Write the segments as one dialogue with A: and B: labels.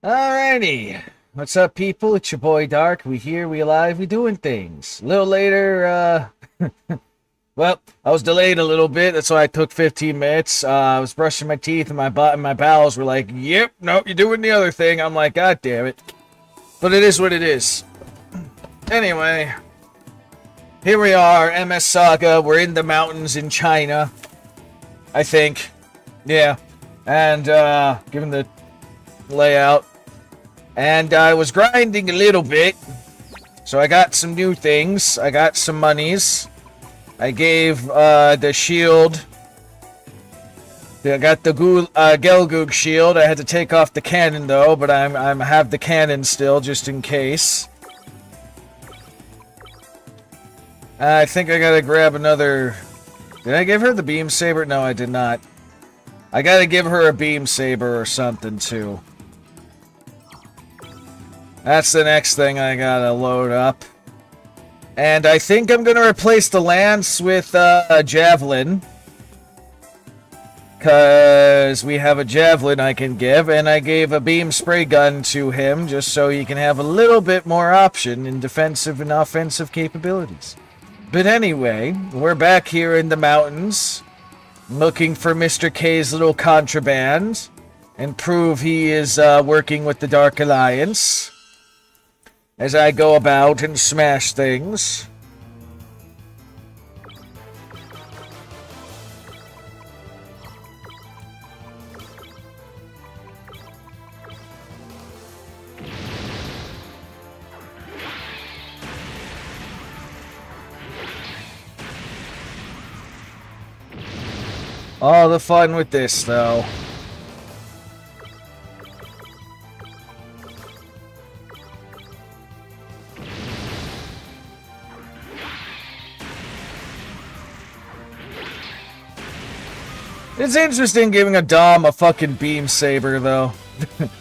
A: Alrighty. What's up, people? It's your boy Dark. We here, we alive, we doing things. A little later, well, I was delayed a little bit. That's why I took 15 minutes. I was brushing my teeth and my butt and my bowels were like, yep, nope, you're doing the other thing. I'm like, God damn it. But it is what it is. Anyway, here we are, MS Saga. We're in the mountains in China, I think. Yeah. And, given the layout. And I was grinding a little bit. So I got some new things. I got some monies. I gave, the shield. I got the Gelgoog shield. I had to take off the cannon, though. But I have the cannon still, just in case. I think I gotta grab another... Did I give her the beam saber? No, I did not. I gotta give her a beam saber or something, too. That's the next thing I gotta load up. And I think I'm gonna replace the lance with a javelin. Because we have a javelin I can give, and I gave a beam spray gun to him just so he can have a little bit more option in defensive and offensive capabilities. But anyway, we're back here in the mountains, looking for Mr. K's little contraband, and prove he is working with the Dark Alliance. As I go about and smash things. All the fun with this, though. It's interesting giving a Dom a fucking beam saber, though.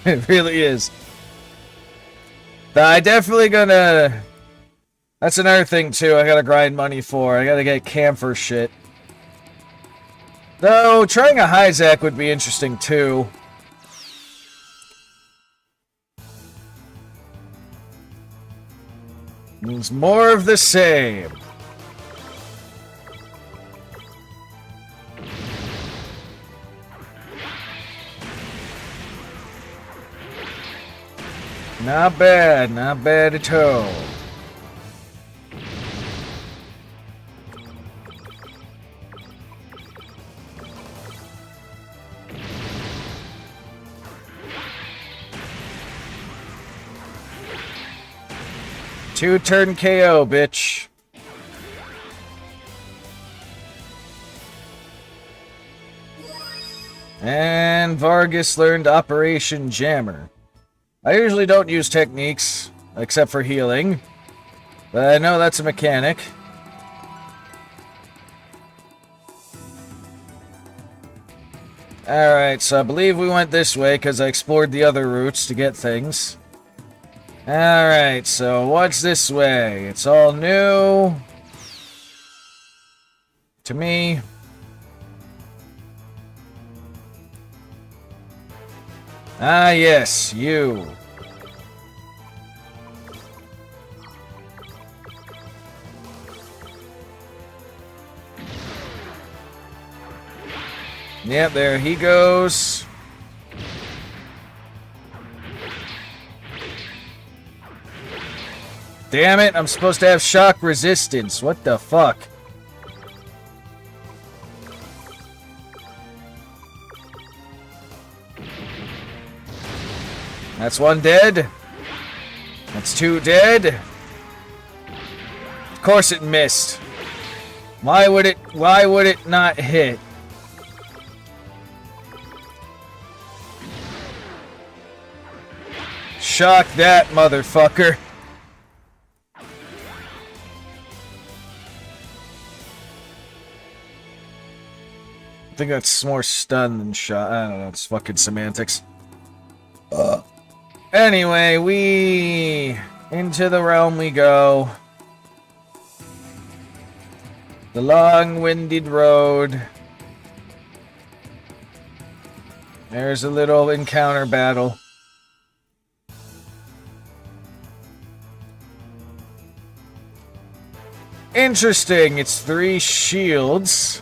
A: It really is. But I definitely gonna... That's another thing, too, I gotta grind money for. I gotta get camphor shit. Though, trying a Hyzak would be interesting, too. It's more of the same. Not bad at all. Two-turn KO, bitch. And Vargas learned Operation Jammer. I usually don't use techniques, except for healing. But I know that's a mechanic. Alright, so I believe we went this way because I explored the other routes to get things. Alright, so what's this way? It's all new to me. Ah, yes, you. Yep, there he goes. Damn it, I'm supposed to have shock resistance. What the fuck? That's one dead. That's two dead. Of course it missed. Why would it not hit? Shock that motherfucker. I think that's more stun than shot. I don't know, it's fucking semantics. Anyway, into the realm we go. The long-winded road. There's a little encounter battle. Interesting, it's 3 shields.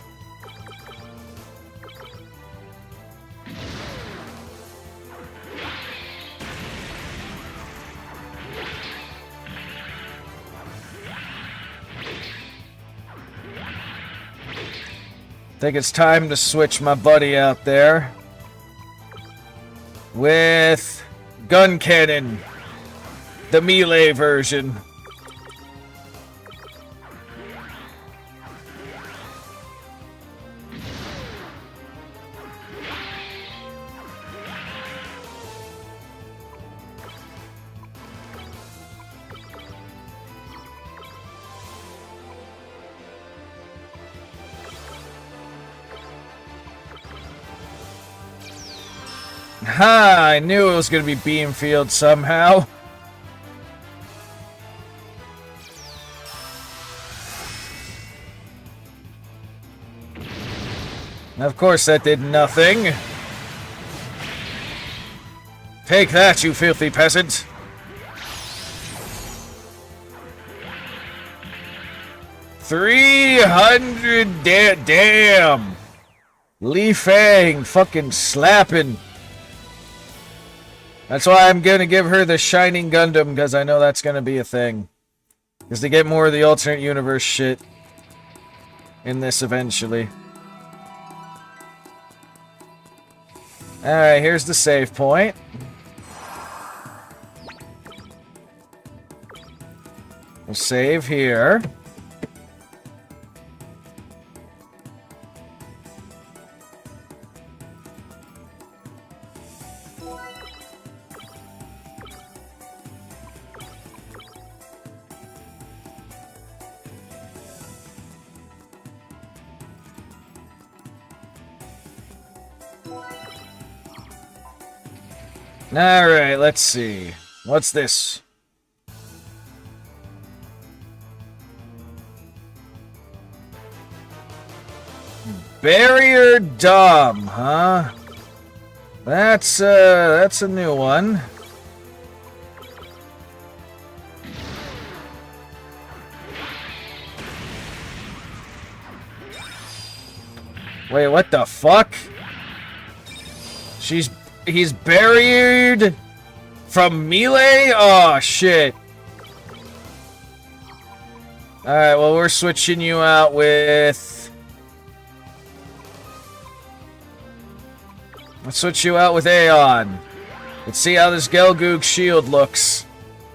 A: I think it's time to switch my buddy out there with gun cannon, the melee version. Ha! I knew it was going to be Beamfield somehow. Of course that did nothing. Take that, you filthy peasant. $300 damn. Li Fang fucking slapping. That's why I'm gonna give her the Shining Gundam, because I know that's gonna be a thing. Because they get more of the alternate universe shit in this eventually. Alright, here's the save point. We'll save here. Alright, let's see. What's this? Barrier Dom, huh? That's a new one. Wait, what the fuck? He's buried from melee? Oh, shit. Alright, well, we're switching you out with... Let's switch you out with Aeon. Let's see how this Gelgoog shield looks.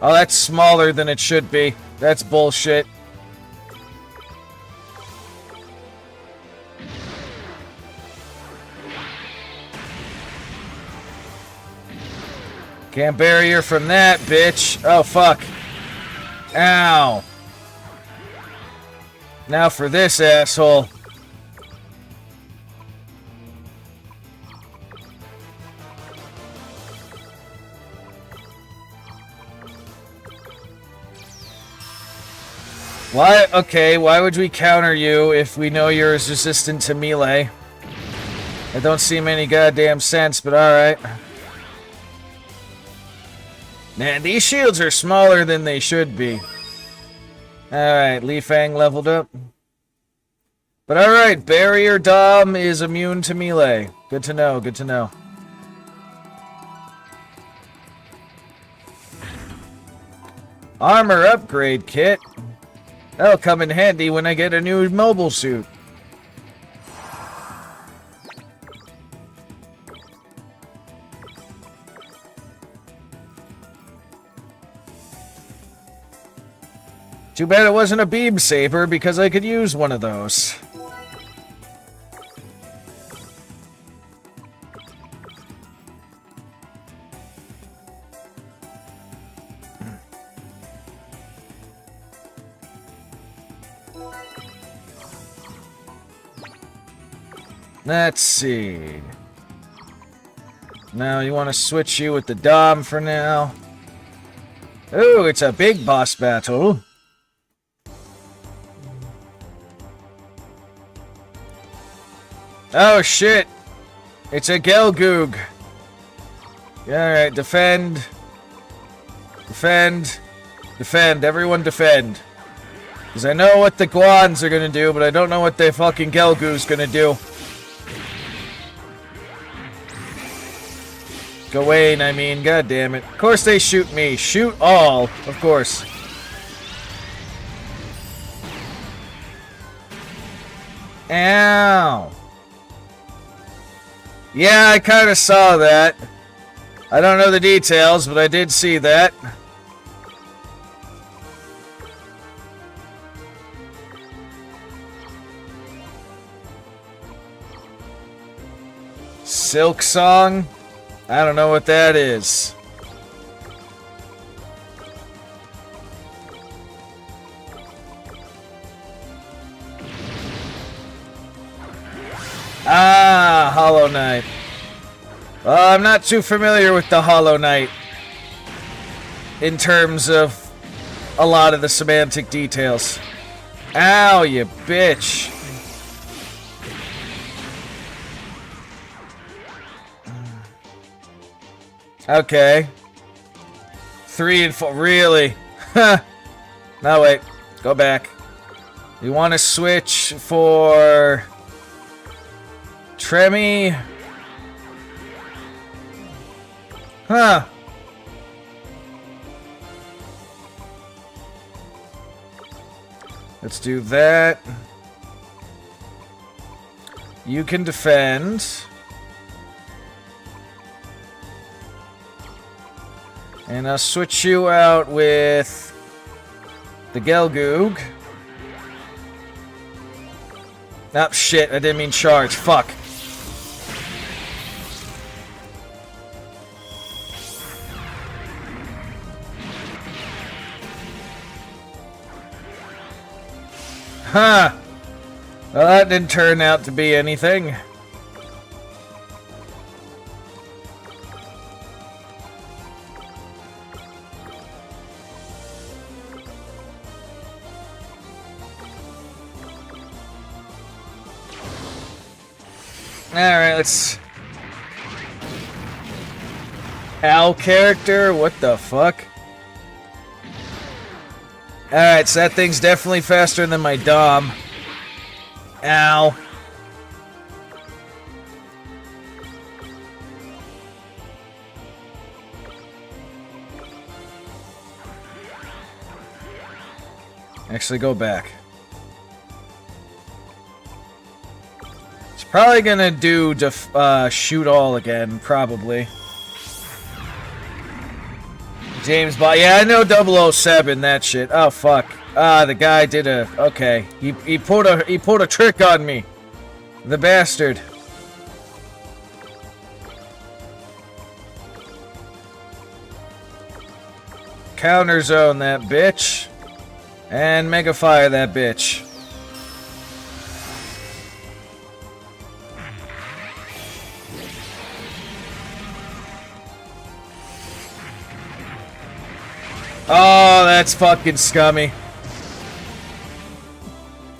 A: Oh, that's smaller than it should be. That's bullshit. Can't barrier from that, bitch. Oh, fuck. Ow. Now for this asshole. Why? Okay, why would we counter you if we know you're as resistant to melee? It don't seem any goddamn sense, but alright. Man, these shields are smaller than they should be. Alright, Li Fang leveled up. But alright, Barrier Dom is immune to melee. Good to know, good to know. Armor upgrade kit. That'll come in handy when I get a new mobile suit. Too bad it wasn't a beam saber because I could use one of those. Let's see. Now you want to switch you with the Dom for now. Ooh, it's a big boss battle. Oh shit! It's a Gelgoog. Alright, defend. Defend. Defend. Everyone defend. Because I know what the Guans are gonna do, but I don't know what the fucking Gelgoog's gonna do. Gawain, I mean, god damn it. Of course they shoot me. Shoot all, of course. Ow. Yeah, I kind of saw that. I don't know the details, but I did see that. Silk Song? I don't know what that is. Ah, Hollow Knight. Well, I'm not too familiar with the Hollow Knight in terms of a lot of the semantic details. Ow, you bitch. Okay. 3 and 4. Really? Huh. No, wait. Go back. You want to switch for Tremmy? Huh. Let's do that. You can defend. And I'll switch you out with the Gelgoog. Oh, shit. I didn't mean charge. Fuck. Huh. Well, that didn't turn out to be anything. Alright, let's... Al character? What the fuck? Alright, so that thing's definitely faster than my Dom. Ow. Actually, go back. Probably gonna do shoot all again, probably. James Bond. Yeah, I know 007, that shit. Oh, fuck. Ah, the guy did a... Okay. He pulled a trick on me. The bastard. Counter zone that bitch. And mega fire that bitch. Oh, that's fucking scummy.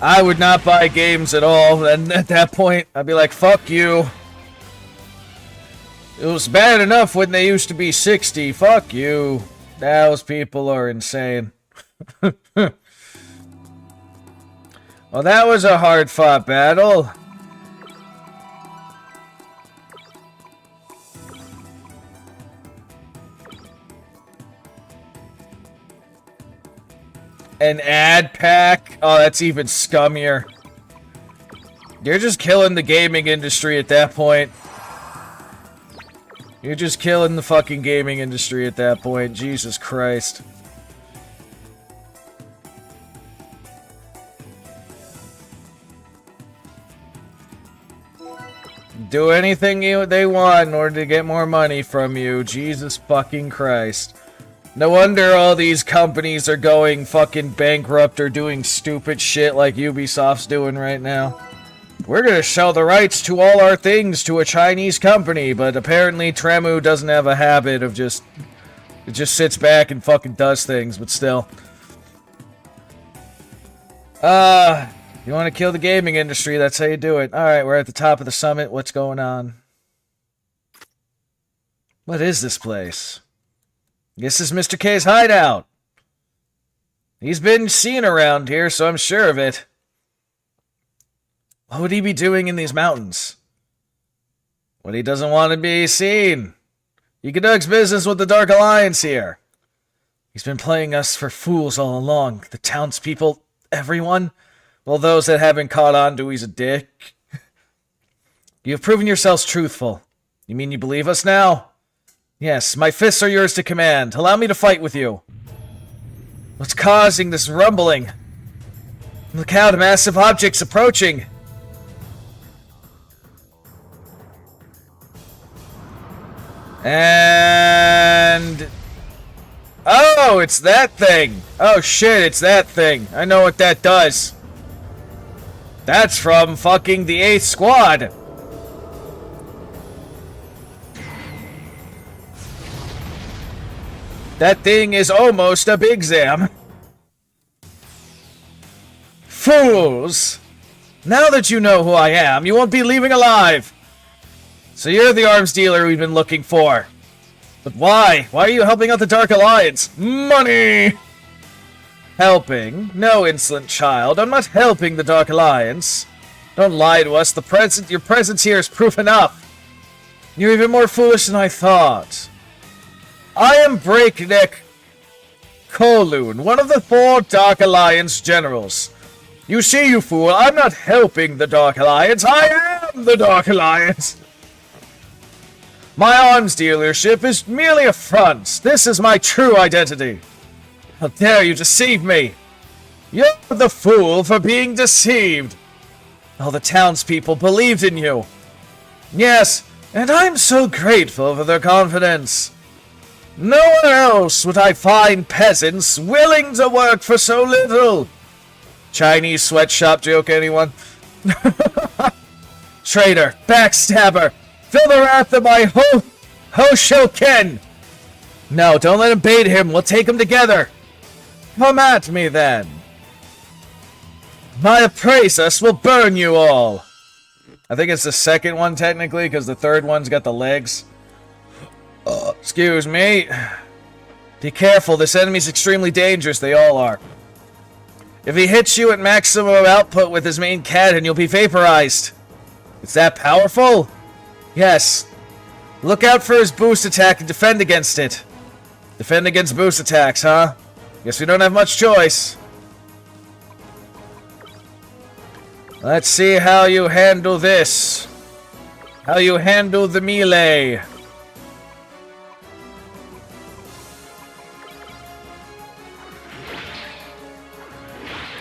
A: I would not buy games at all, and at that point, I'd be like, fuck you. It was bad enough when they used to be 60. Fuck you. Those people are insane. Well, that was a hard-fought battle. An ad pack? Oh, that's even scummier. You're just killing the gaming industry at that point. You're just killing the fucking gaming industry at that point. Jesus Christ. Do anything they want in order to get more money from you. Jesus fucking Christ. No wonder all these companies are going fucking bankrupt or doing stupid shit like Ubisoft's doing right now. We're gonna sell the rights to all our things to a Chinese company, but apparently Tremu doesn't have a habit of just... It just sits back and fucking does things, but still. You want to kill the gaming industry, that's how you do it. Alright, we're at the top of the summit. What's going on? What is this place? This is Mr. K's hideout. He's been seen around here, so I'm sure of it. What would he be doing in these mountains? When he doesn't want to be seen. He conducts business with the Dark Alliance here. He's been playing us for fools all along. The townspeople, everyone. Well, those that haven't caught on to he's a dick. You have proven yourselves truthful. You mean you believe us now? Yes, my fists are yours to command. Allow me to fight with you. What's causing this rumbling? Look out, massive objects approaching. And... Oh, it's that thing. Oh shit, it's that thing. I know what that does. That's from fucking the 8th Squad. That thing is almost a Big Zam. Fools! Now that you know who I am, you won't be leaving alive. So you're the arms dealer we've been looking for. But why? Why are you helping out the Dark Alliance? Money! Helping? No, insolent child. I'm not helping the Dark Alliance. Don't lie to us. Your presence here is proof enough. You're even more foolish than I thought. I am Breakneck Kowloon, one of the 4 Dark Alliance generals. You see, you fool, I'm not helping the Dark Alliance. I am the Dark Alliance. My arms dealership is merely a front. This is my true identity. How dare you deceive me? You're the fool for being deceived. All the townspeople believed in you. Yes, and I'm so grateful for their confidence. Nowhere else would I find peasants willing to work for so little. Chinese sweatshop joke, anyone? Traitor, backstabber, feel the wrath of my Ho Shoken. No, don't let him bait him. We'll take him together. Come at me then. My Appraisas will burn you all. I think it's the second one technically, because the third one's got the legs. Excuse me. Be careful, this enemy's extremely dangerous, they all are. If he hits you at maximum output with his main cannon, you'll be vaporized. It's that powerful? Yes. Look out for his boost attack and defend against it. Defend against boost attacks, huh? Guess we don't have much choice. Let's see how you handle this. How you handle the melee.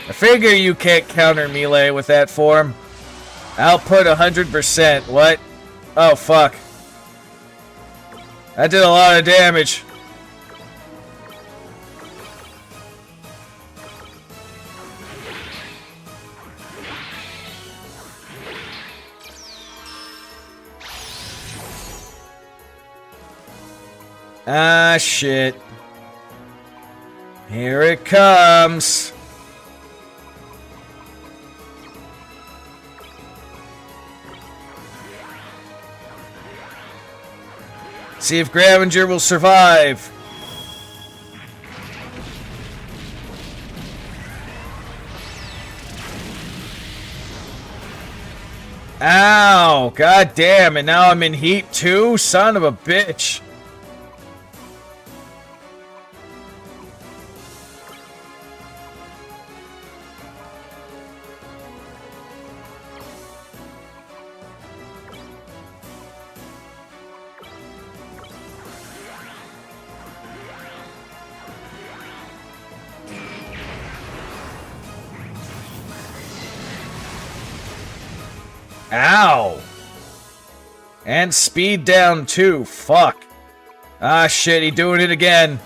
A: I figure you can't counter melee with that form. Output 100%. What? Oh, fuck. That did a lot of damage. Ah, shit. Here it comes. See if Gravenger will survive. Ow! God damn, and now I'm in heat too? Son of a bitch. Ow! And speed down too. Fuck. Ah shit, he doing it again.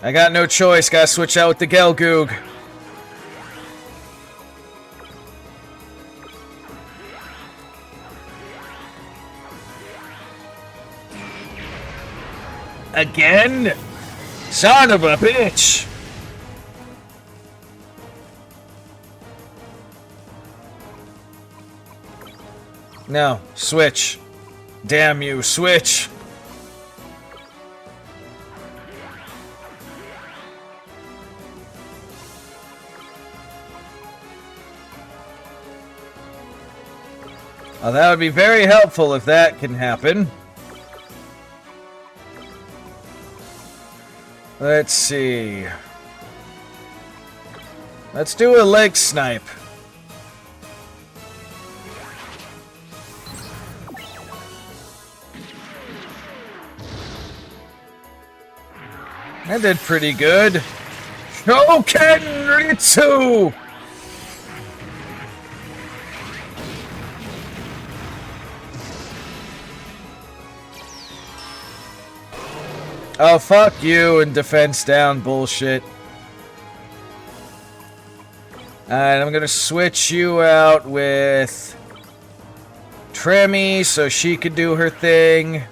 A: I got no choice, gotta switch out with the Gelgoog. Again? Son of a bitch! No, switch. Damn you, switch. Oh, that would be very helpful if that can happen. Let's see. Let's do a leg snipe. That did pretty good. Shoken Ritsu! Oh, fuck you and defense down bullshit. Alright, I'm gonna switch you out with Tremmy so she could do her thing.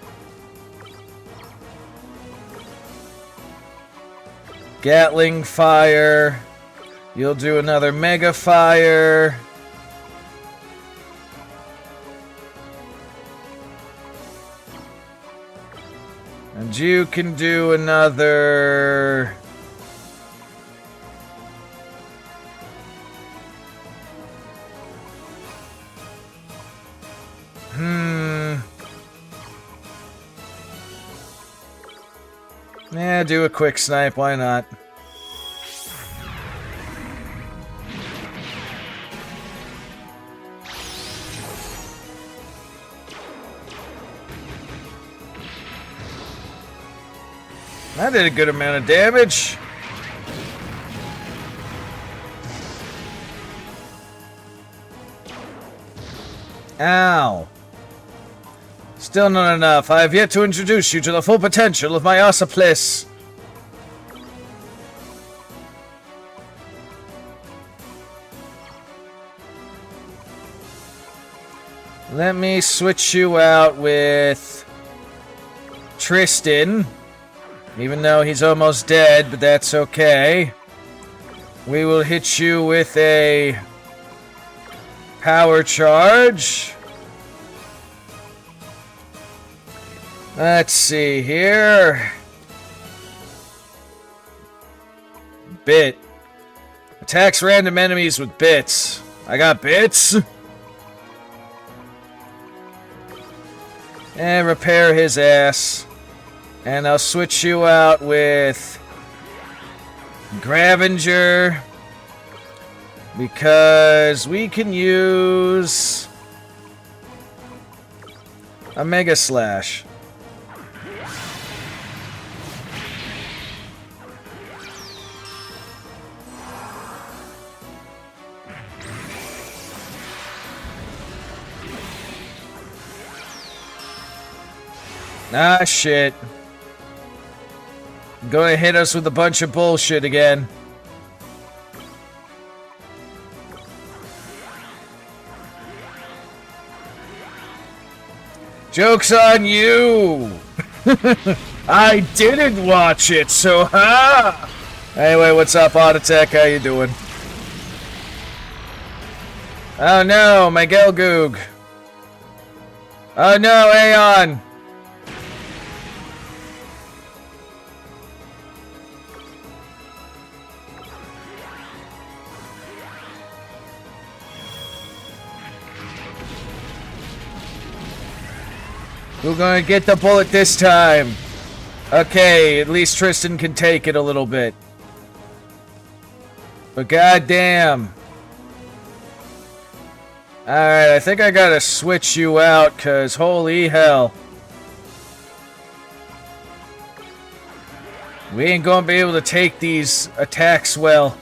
A: Gatling fire. You'll do another mega fire. And you can do another... Yeah, do a quick snipe, why not? That did a good amount of damage. Ow. Still not enough. I have yet to introduce you to the full potential of my Ossipliss. Let me switch you out with Tristan. Even though he's almost dead, but that's okay. We will hit you with a power charge. Let's see here. Bit. Attacks random enemies with bits. I got bits. And repair his ass. And I'll switch you out with Gravenger. Because we can use a Mega Slash. Ah, shit. Gonna hit us with a bunch of bullshit again. Joke's on you! I didn't watch it, so ha! Anyway, what's up, Autotech? How you doing? Oh no, my Gelgoog. Oh no, Aeon. We're gonna get the bullet this time. Okay, at least Tristan can take it a little bit. But goddamn. Alright, I think I gotta switch you out, cause holy hell. We ain't gonna be able to take these attacks well.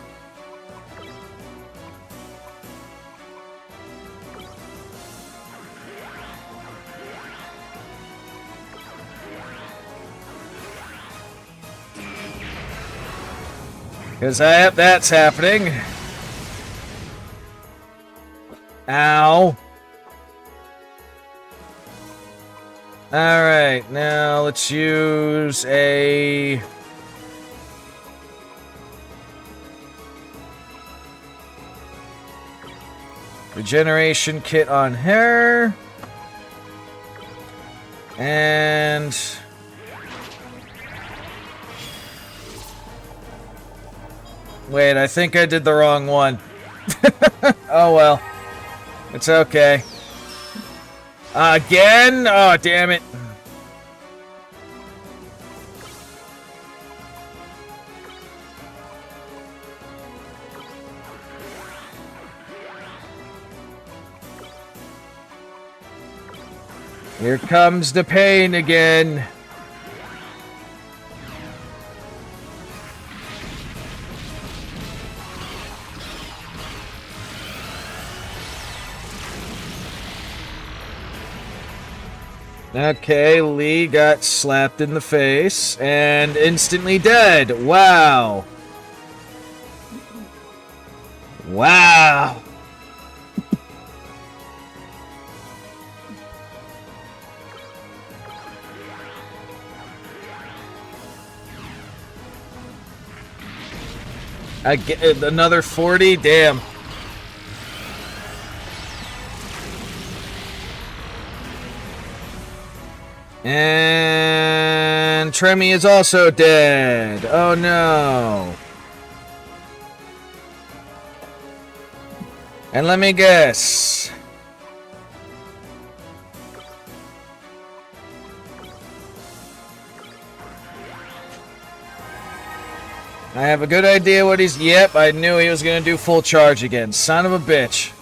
A: Because that's happening. Ow. Alright, now let's use a... regeneration kit on her. And... wait, I think I did the wrong one. Oh well. It's okay. Again? Oh, damn it. Here comes the pain again. Okay, Lee got slapped in the face and instantly dead. Wow. Wow. I get another 40? Damn. And Tremy is also dead. Oh no. And let me guess. I have a good idea what he's... Yep, I knew he was going to do full charge again. Son of a bitch.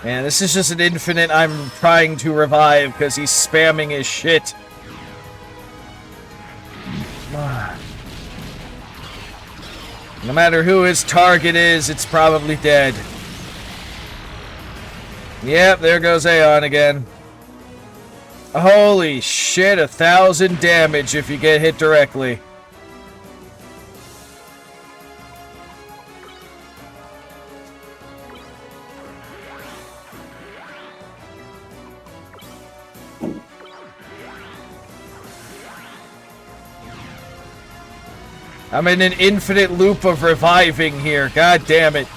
A: Man, this is just an infinite I'm trying to revive because he's spamming his shit. No matter who his target is, it's probably dead. Yep, there goes Aeon again. Holy shit, 1,000 damage if you get hit directly. I'm in an infinite loop of reviving here. God damn it.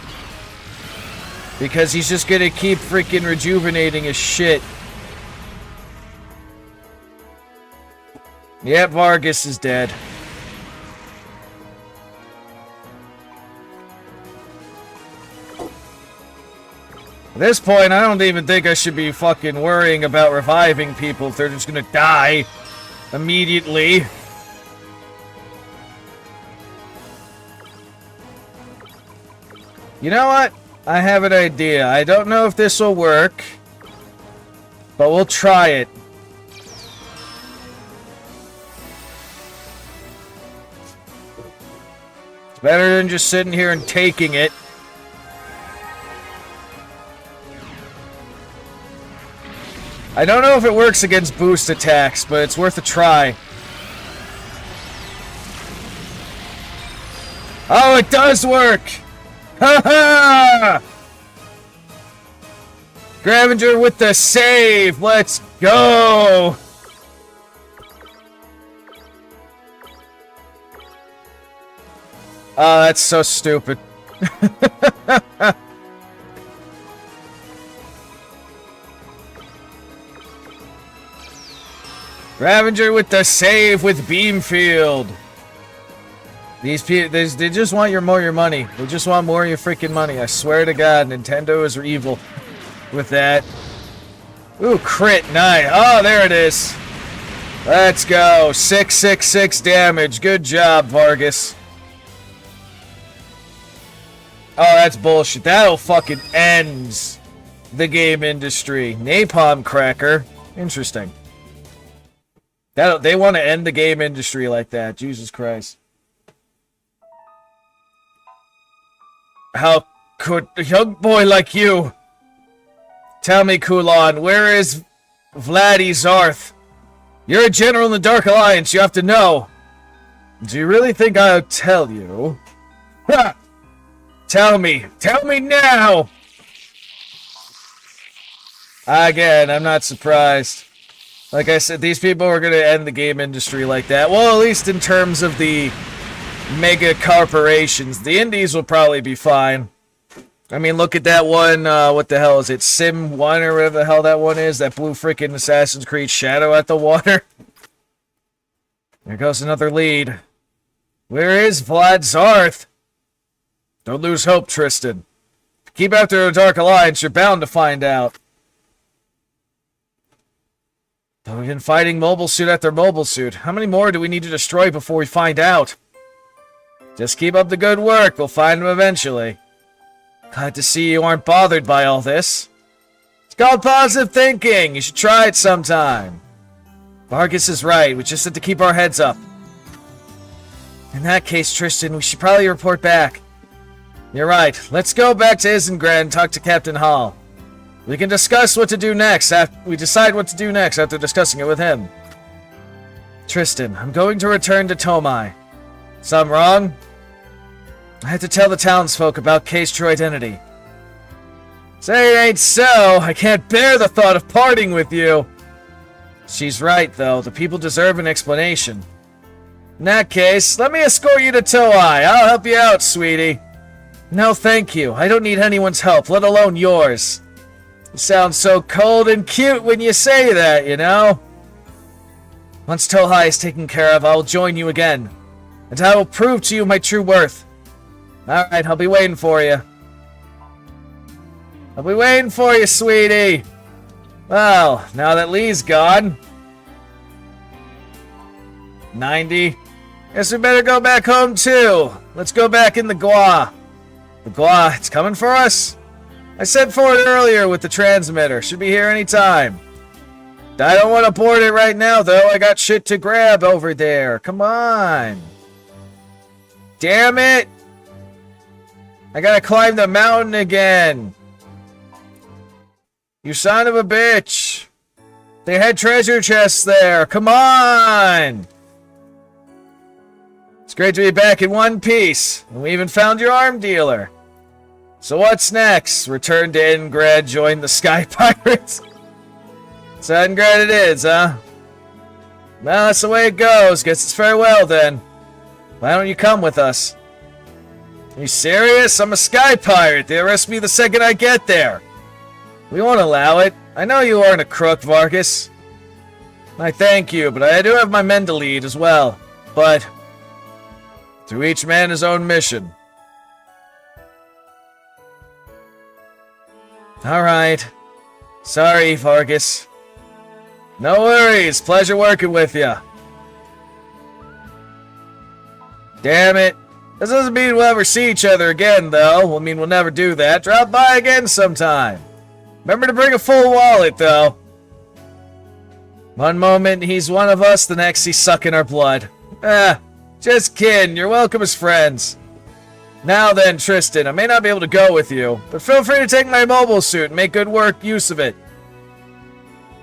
A: Because he's just gonna keep freaking rejuvenating his shit. Yep, Vargas is dead. At this point, I don't even think I should be fucking worrying about reviving people if they're just gonna die immediately. You know what? I have an idea. I don't know if this will work, but we'll try it. It's better than just sitting here and taking it. I don't know if it works against boost attacks, but it's worth a try. Oh, it does work! Ha ha! Gravenger with the save! Let's go! Oh, that's so stupid. Gravenger with the save with Beamfield. These people, they just want your money. They just want more of your freaking money. I swear to God, Nintendo is evil with that. Ooh, crit, nice. Oh, there it is. Let's go. 666 damage. Good job, Vargas. Oh, that's bullshit. That'll fucking end the game industry. Napalm Cracker. Interesting. They want to end the game industry like that. Jesus Christ. How could a young boy like you? Tell me, Kulan, where is Vladdy Zarth? You're a general in the Dark Alliance, you have to know. Do you really think I'll tell you? Ha! Tell me now! Again, I'm not surprised. Like I said, these people are going to end the game industry like that. Well, at least in terms of the mega corporations. The indies will probably be fine. I mean, look at that one, what the hell is it? Sim 1 or whatever the hell that one is? That blue freaking Assassin's Creed Shadow at the water. There goes another lead. Where is Vlad Zarth? Don't lose hope, Tristan. Keep after the Dark Alliance, you're bound to find out. But we've been fighting mobile suit after mobile suit. How many more do we need to destroy before we find out? Just keep up the good work. We'll find them eventually. Glad to see you aren't bothered by all this. It's called positive thinking. You should try it sometime. Vargas is right. We just have to keep our heads up. In that case, Tristan, we should probably report back. You're right. Let's go back to Isengard and talk to Captain Hall. We can discuss what to do next. We decide what to do next after discussing it with him. Tristan, I'm going to return to Tomai. Something wrong? I had to tell the townsfolk about Kay's true identity. Say it ain't so. I can't bear the thought of parting with you. She's right, though. The people deserve an explanation. In that case, let me escort you to Toei. I'll help you out, sweetie. No, thank you. I don't need anyone's help, let alone yours. You sound so cold and cute when you say that, you know? Once Tohai is taken care of, I will join you again. And I will prove to you my true worth. Alright, I'll be waiting for you. I'll be waiting for you, sweetie. Well, now that Lee's gone. 90. Guess we better go back home too. Let's go back in the Gua. The Gua, it's coming for us? I sent for it earlier with the transmitter. Should be here any time. I don't want to board it right now, though. I got shit to grab over there. Come on. Damn it. I gotta climb the mountain again. You son of a bitch. They had treasure chests there. Come on. It's great to be back in one piece. And we even found your arm dealer. So what's next? Return to Ingrad, join the Sky Pirates? So Ingrad it is, huh? Well, that's the way it goes. Guess it's farewell then. Why don't you come with us? Are you serious? I'm a Sky Pirate. They arrest me the second I get there. We won't allow it. I know you aren't a crook, Vargas. I thank you, but I do have my men to lead as well. But to each man his own mission. Alright. Sorry, Vargas. No worries. Pleasure working with you. Damn it. This doesn't mean we'll ever see each other again, though. I mean, we'll never do that. Drop by again sometime. Remember to bring a full wallet, though. One moment he's one of us, the next he's sucking our blood. Just kidding. You're welcome as friends. Now then, Tristan, I may not be able to go with you, but feel free to take my mobile suit and make good use of it.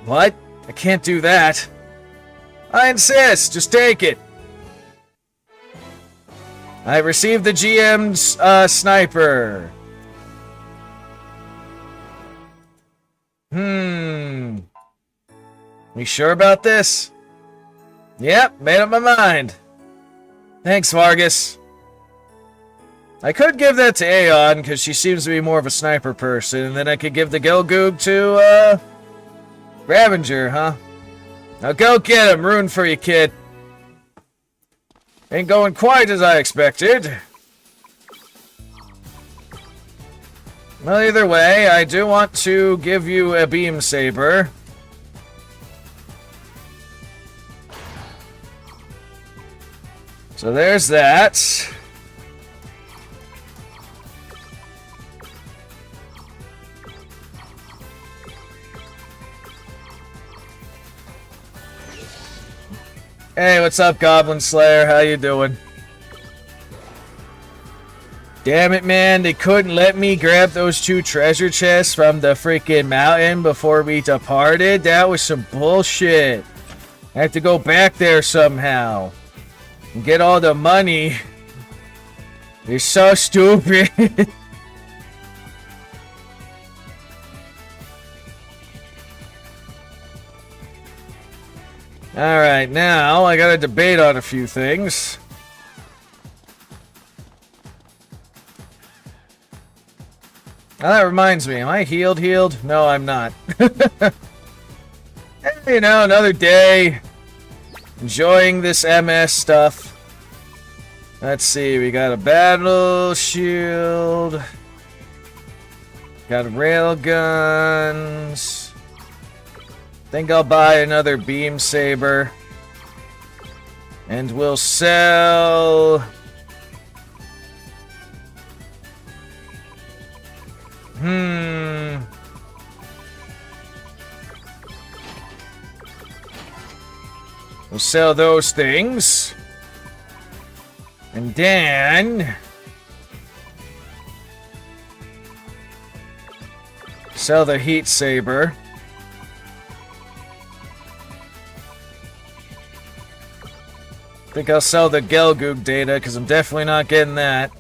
A: What? I can't do that. I insist. Just take it. I received the GM's sniper. You sure about this? Yep, made up my mind. Thanks, Vargas. I could give that to Aeon, because she seems to be more of a sniper person, and then I could give the Gelgoog to, Ravager, huh? Now go get him, rune for you, kid. Ain't going quite as I expected. Well, either way, I do want to give you a beam saber. So there's that. Hey, what's up, Goblin Slayer? How you doing? Damn it, man. They couldn't let me grab those 2 treasure chests from the freaking mountain before we departed. That was some bullshit. I have to go back there somehow and get all the money. They're so stupid. Alright, now I gotta debate on a few things. Now that reminds me, am I healed? No, I'm not. You know, another day. Enjoying this MS stuff. Let's see, we got a battle shield. Got rail guns. Think I'll buy another beam saber. And we'll sell... We'll sell those things. And then... sell the heat saber. I think I'll sell the Gelgoog data, because I'm definitely not getting that.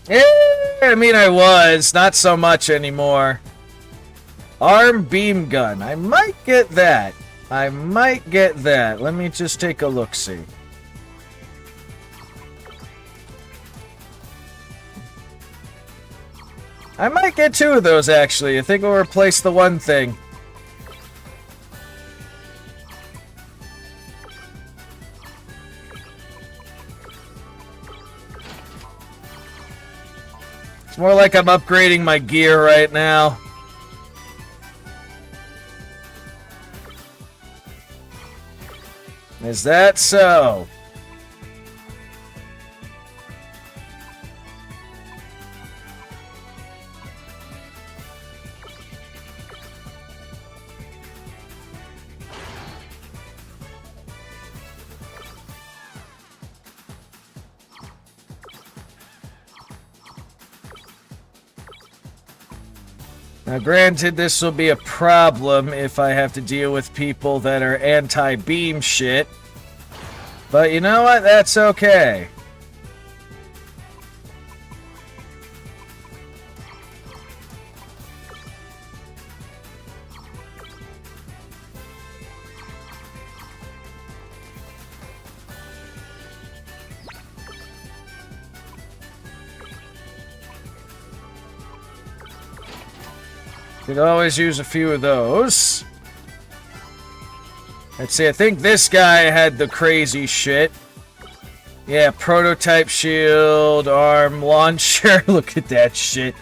A: Yeah, I mean, I was. Not so much anymore. Arm beam gun. I might get that. Let me just take a look-see. I might get 2 of those, actually. I think we'll replace the one thing. It's more like I'm upgrading my gear right now. Is that so? Now, granted, this will be a problem if I have to deal with people that are anti-beam shit. But you know what? That's okay. Could always use a few of those. Let's see, I think this guy had the crazy shit. Yeah, prototype shield, arm launcher. Look at that shit.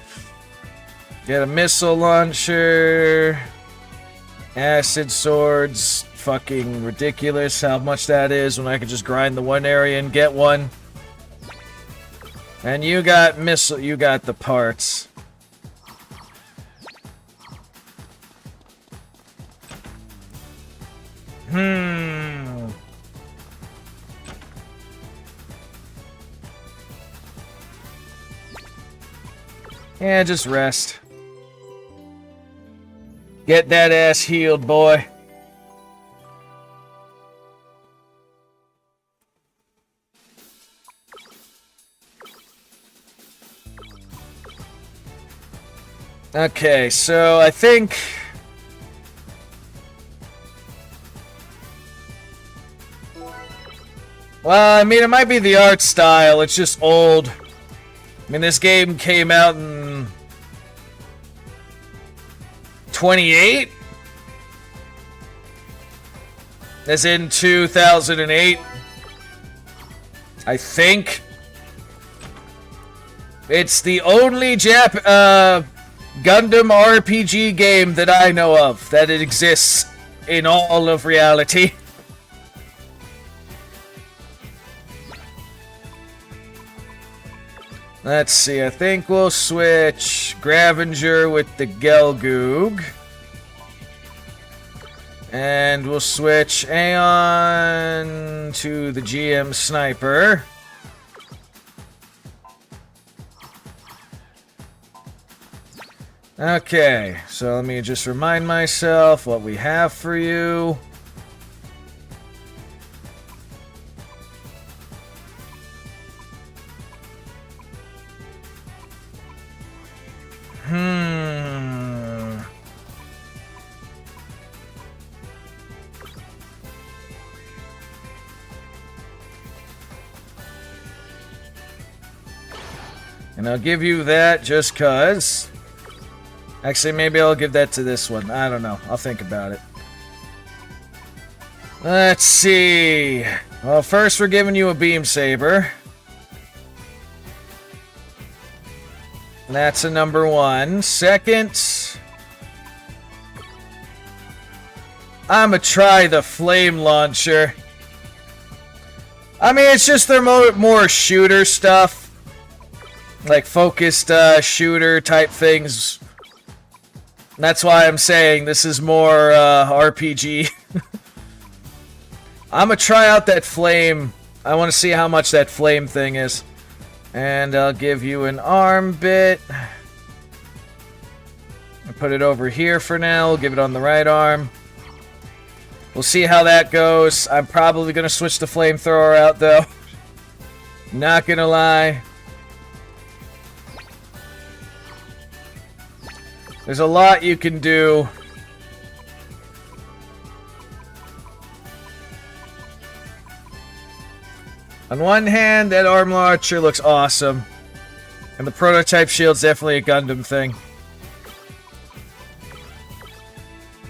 A: Get a missile launcher. Acid swords. Fucking ridiculous how much that is when I could just grind the one area and get one. And you got missile, you got the parts. Yeah, just rest. Get that ass healed, boy. Okay, so I think... Well, I mean, it might be the art style. It's just old. I mean, this game came out in... 28? As in 2008? I think. It's the only Gundam RPG game that I know of that it exists in all of reality. Let's see, I think we'll switch Gravenger with the Gelgoog. And we'll switch Aeon to the GM Sniper. Okay, so let me just remind myself what we have for you. And I'll give you that just cuz. Actually, maybe I'll give that to this one. I don't know. I'll think about it. Let's see. Well, first we're giving you a Beam Saber. That's a number 1. Second, I'ma try the Flame Launcher. I mean, it's just their more shooter stuff. Like focused shooter type things. That's why I'm saying this is more RPG. I'm gonna try out that flame. I want to see how much that flame thing is. And I'll give you an arm bit. I'll put it over here for now. We'll give it on the right arm. We'll see how that goes. I'm probably gonna switch the flamethrower out though. Not gonna lie. There's a lot you can do. On one hand, that arm launcher looks awesome. And the prototype shield's definitely a Gundam thing.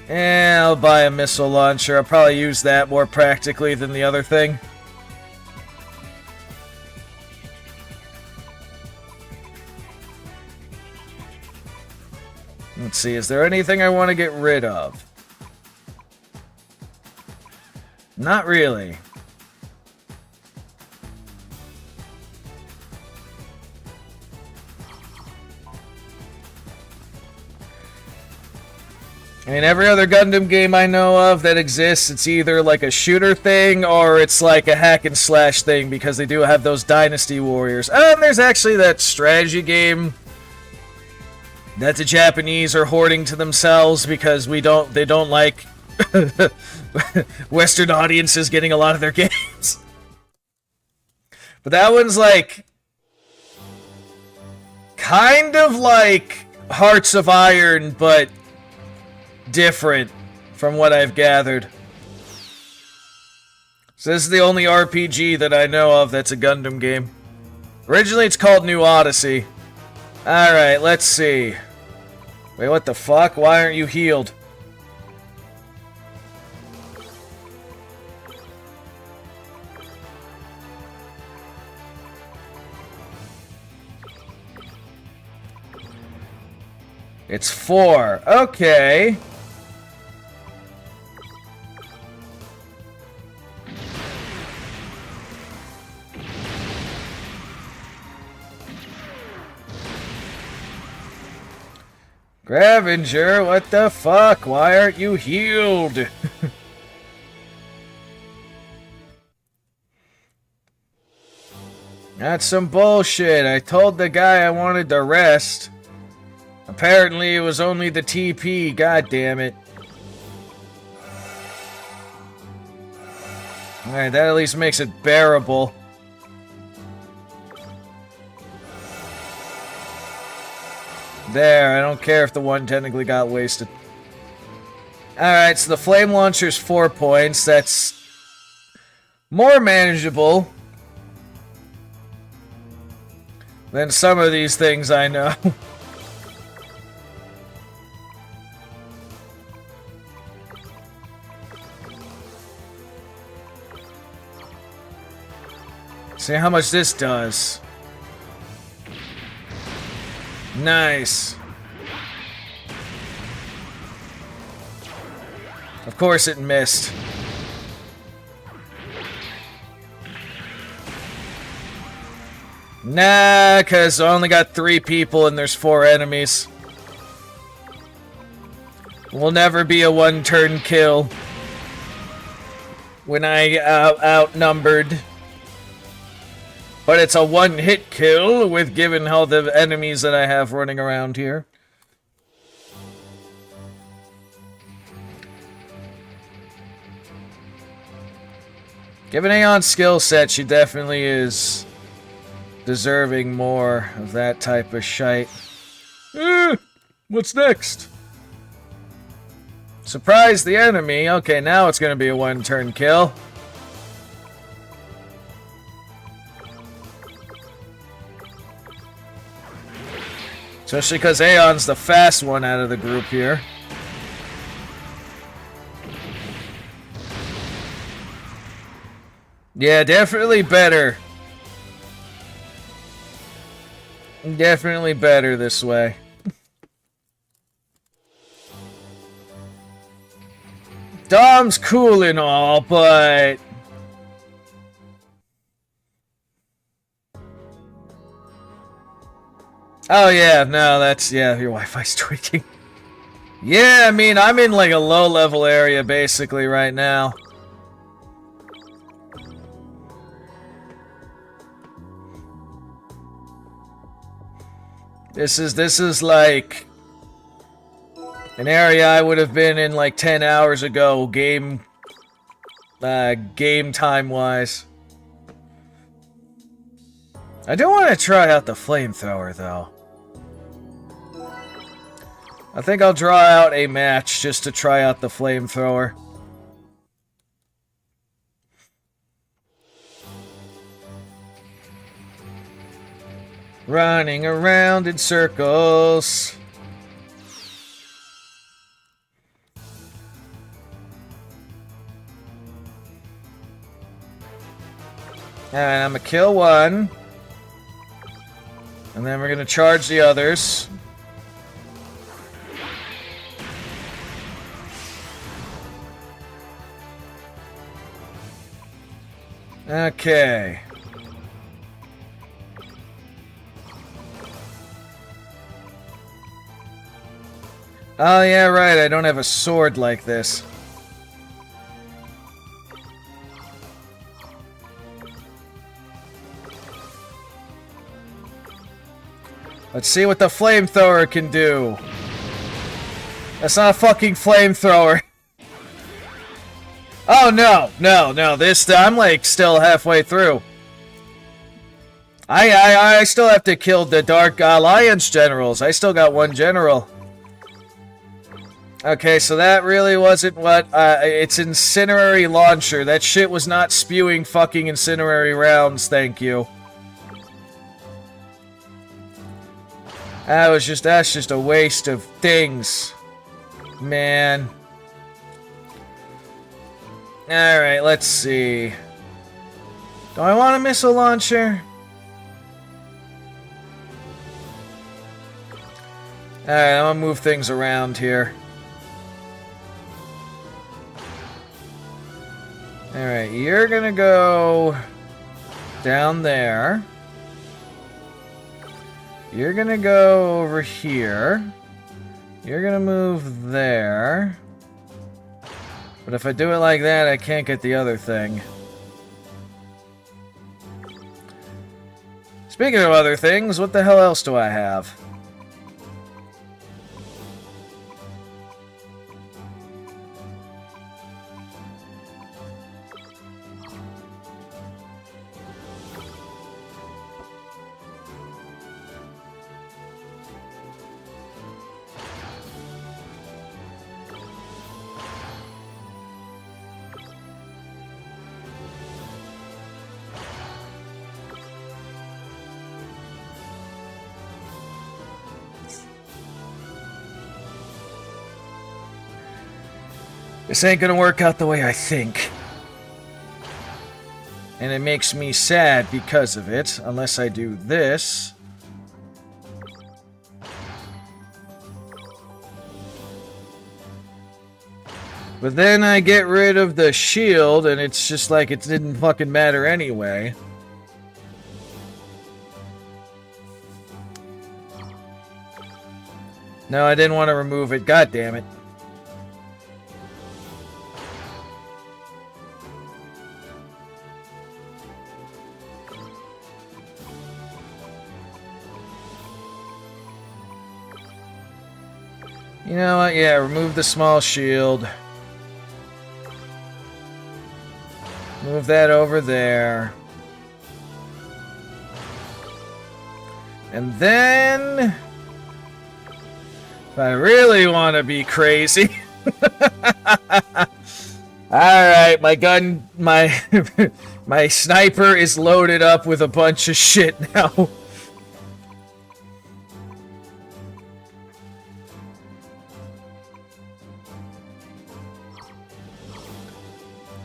A: And I'll buy a missile launcher. I'll probably use that more practically than the other thing. Let's see, is there anything I want to get rid of? Not really. I mean, every other Gundam game I know of that exists, it's either like a shooter thing or it's like a hack and slash thing because they do have those Dynasty Warriors. And there's actually that strategy game that the Japanese are hoarding to themselves because they don't like Western audiences getting a lot of their games. But that one's like kind of like Hearts of Iron, but different from what I've gathered. So this is the only RPG that I know of that's a Gundam game. Originally it's called New Odyssey. Alright, let's see. Wait, what the fuck? Why aren't you healed? It's 4. Okay. Gravenger, what the fuck? Why aren't you healed? That's some bullshit. I told the guy I wanted to rest. Apparently it was only the TP, god damn it. Alright, that at least makes it bearable. There, I don't care if the one technically got wasted. Alright, so the flame launcher's 4 points. That's more manageable than some of these things I know. See how much this does. Nice. Of course it missed. Nah, because I only got 3 people and there's 4 enemies. Will never be a one-turn kill when I outnumbered. But it's a one-hit kill with given how the enemies that I have running around here. Given Aeon's skill set, she definitely is deserving more of that type of shite. What's next? Surprise the enemy. Okay, now it's gonna be a one-turn kill. Especially because Aeon's the fast one out of the group here. Yeah, definitely better. Definitely better this way. Dom's cool and all, but... Oh yeah, no, that's... Yeah, your Wi-Fi's tweaking. Yeah, I mean, I'm in like a low-level area basically right now. This is like an area I would have been in like 10 hours ago, game time wise. I do want to try out the flamethrower though. I think I'll draw out a match just to try out the flamethrower. Running around in circles. Alright, I'm gonna kill one. And then we're gonna charge the others. Okay. Oh, yeah, right. I don't have a sword like this. Let's see what the flamethrower can do. That's not a fucking flamethrower. Oh, no. No. I'm, like, still halfway through. I still have to kill the Dark Alliance generals. I still got one general. Okay, so that really wasn't what, it's incinerary launcher. That shit was not spewing fucking incinerary rounds, thank you. That's just a waste of things. Man. Alright, let's see. Do I want a missile launcher? Alright, I'm gonna move things around here. Alright, you're gonna go down there. You're gonna go over here. You're gonna move there. But if I do it like that, I can't get the other thing. Speaking of other things, what the hell else do I have? This ain't gonna work out the way I think. And it makes me sad because of it, unless I do this. But then I get rid of the shield, and it's just like it didn't fucking matter anyway. No, I didn't want to remove it. God damn it. You know what? Yeah, remove the small shield. Move that over there. And then... if I really want to be crazy... Alright, my gun... My... my sniper is loaded up with a bunch of shit now.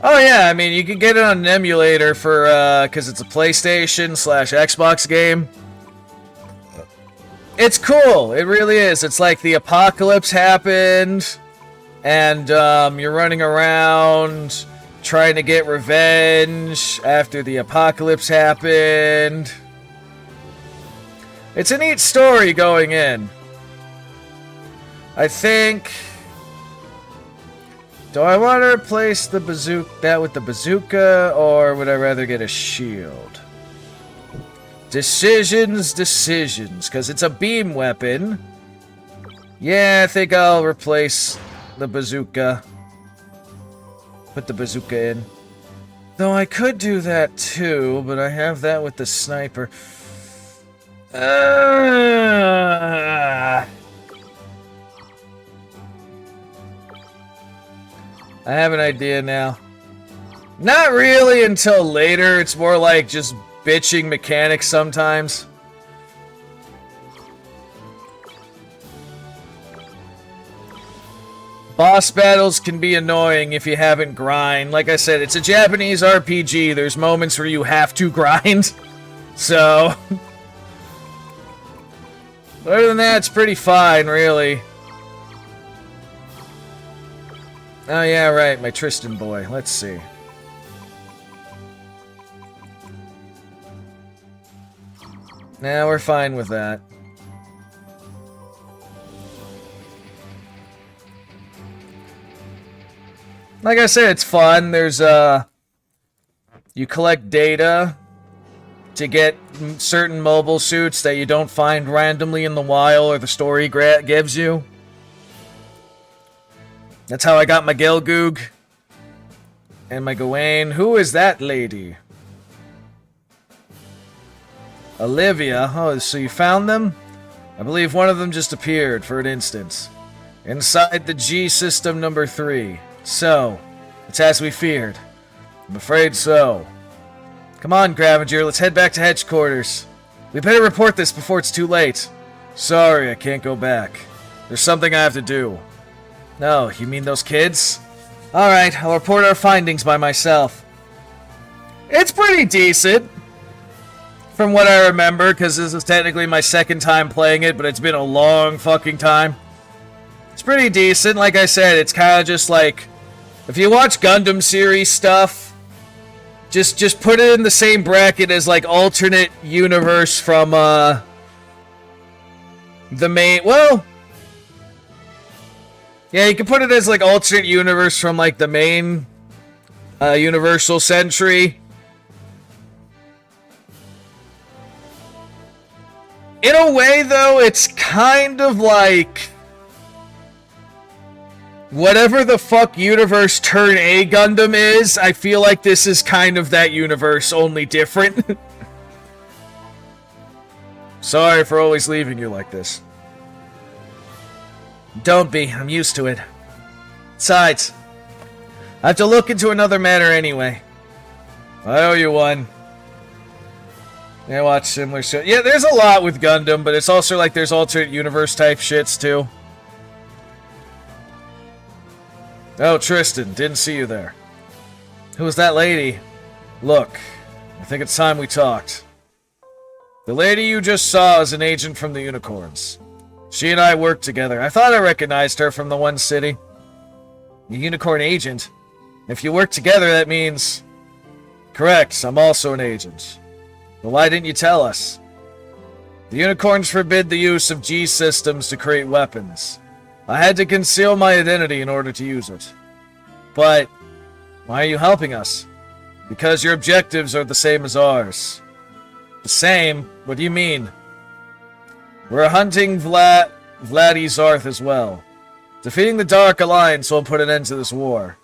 A: Oh yeah, I mean, you can get it on an emulator for, because it's a PlayStation/Xbox game. It's cool, it really is. It's like the apocalypse happened, and, you're running around trying to get revenge after the apocalypse happened. It's a neat story going in. I think... do I want to replace the that with the bazooka, or would I rather get a shield? Decisions, because it's a beam weapon. Yeah, I think I'll replace the bazooka. Put the bazooka in. Though I could do that too, but I have that with the sniper. I have an idea now. Not really until later. It's more like just bitching mechanics sometimes. Boss battles can be annoying if you haven't grind. Like I said, it's a Japanese RPG. There's moments where you have to grind. So... other than that, it's pretty fine, really. Oh yeah, right, my Tristan boy. Let's see. Nah, we're fine with that. Like I said, it's fun. There's, you collect data to get certain mobile suits that you don't find randomly in the wild or the story gives you. That's how I got my Gelgoog. And my Gawain. Who is that lady? Olivia. Oh, so you found them? I believe one of them just appeared for an instance. Inside the G system number 3. So, it's as we feared. I'm afraid so. Come on, Gravager, let's head back to headquarters. We better report this before it's too late. Sorry, I can't go back. There's something I have to do. No, you mean those kids? Alright, I'll report our findings by myself. It's pretty decent. From what I remember, because this is technically my second time playing it, but it's been a long fucking time. It's pretty decent. Like I said, it's kind of just like... if you watch Gundam series stuff, just put it in the same bracket as, like, alternate universe from, the main... well... yeah, you can put it as, like, alternate universe from, like, the main Universal Century. In a way, though, it's kind of like... whatever the fuck universe Turn A Gundam is, I feel like this is kind of that universe, only different. Sorry for always leaving you like this. Don't be, I'm used to it. Besides, I have to look into another matter anyway. I owe you one. Yeah, watch similar shit. Yeah, there's a lot with Gundam, but it's also like there's alternate universe type shits too. Oh, Tristan, didn't see you there. Who was that lady? Look, I think it's time we talked. The lady you just saw is an agent from the Unicorns. She and I worked together. I thought I recognized her from the one city. A Unicorn agent? If you work together, that means... Correct, I'm also an agent. But why didn't you tell us? The Unicorns forbid the use of G systems to create weapons. I had to conceal my identity in order to use it. But, why are you helping us? Because your objectives are the same as ours. The same? What do you mean? We're hunting Vladdy Zarth as well. Defeating the Dark Alliance will put an end to this war.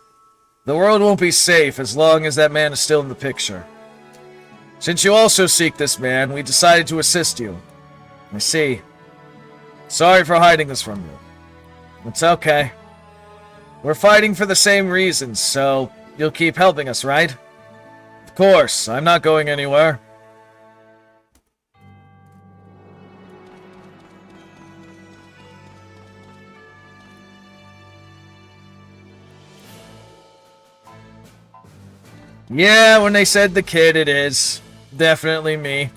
A: The world won't be safe as long as that man is still in the picture. Since you also seek this man, we decided to assist you. I see. Sorry for hiding this from you. It's okay. We're fighting for the same reasons, so you'll keep helping us, right? Of course, I'm not going anywhere. Yeah, when they said the kid, it is. Definitely me.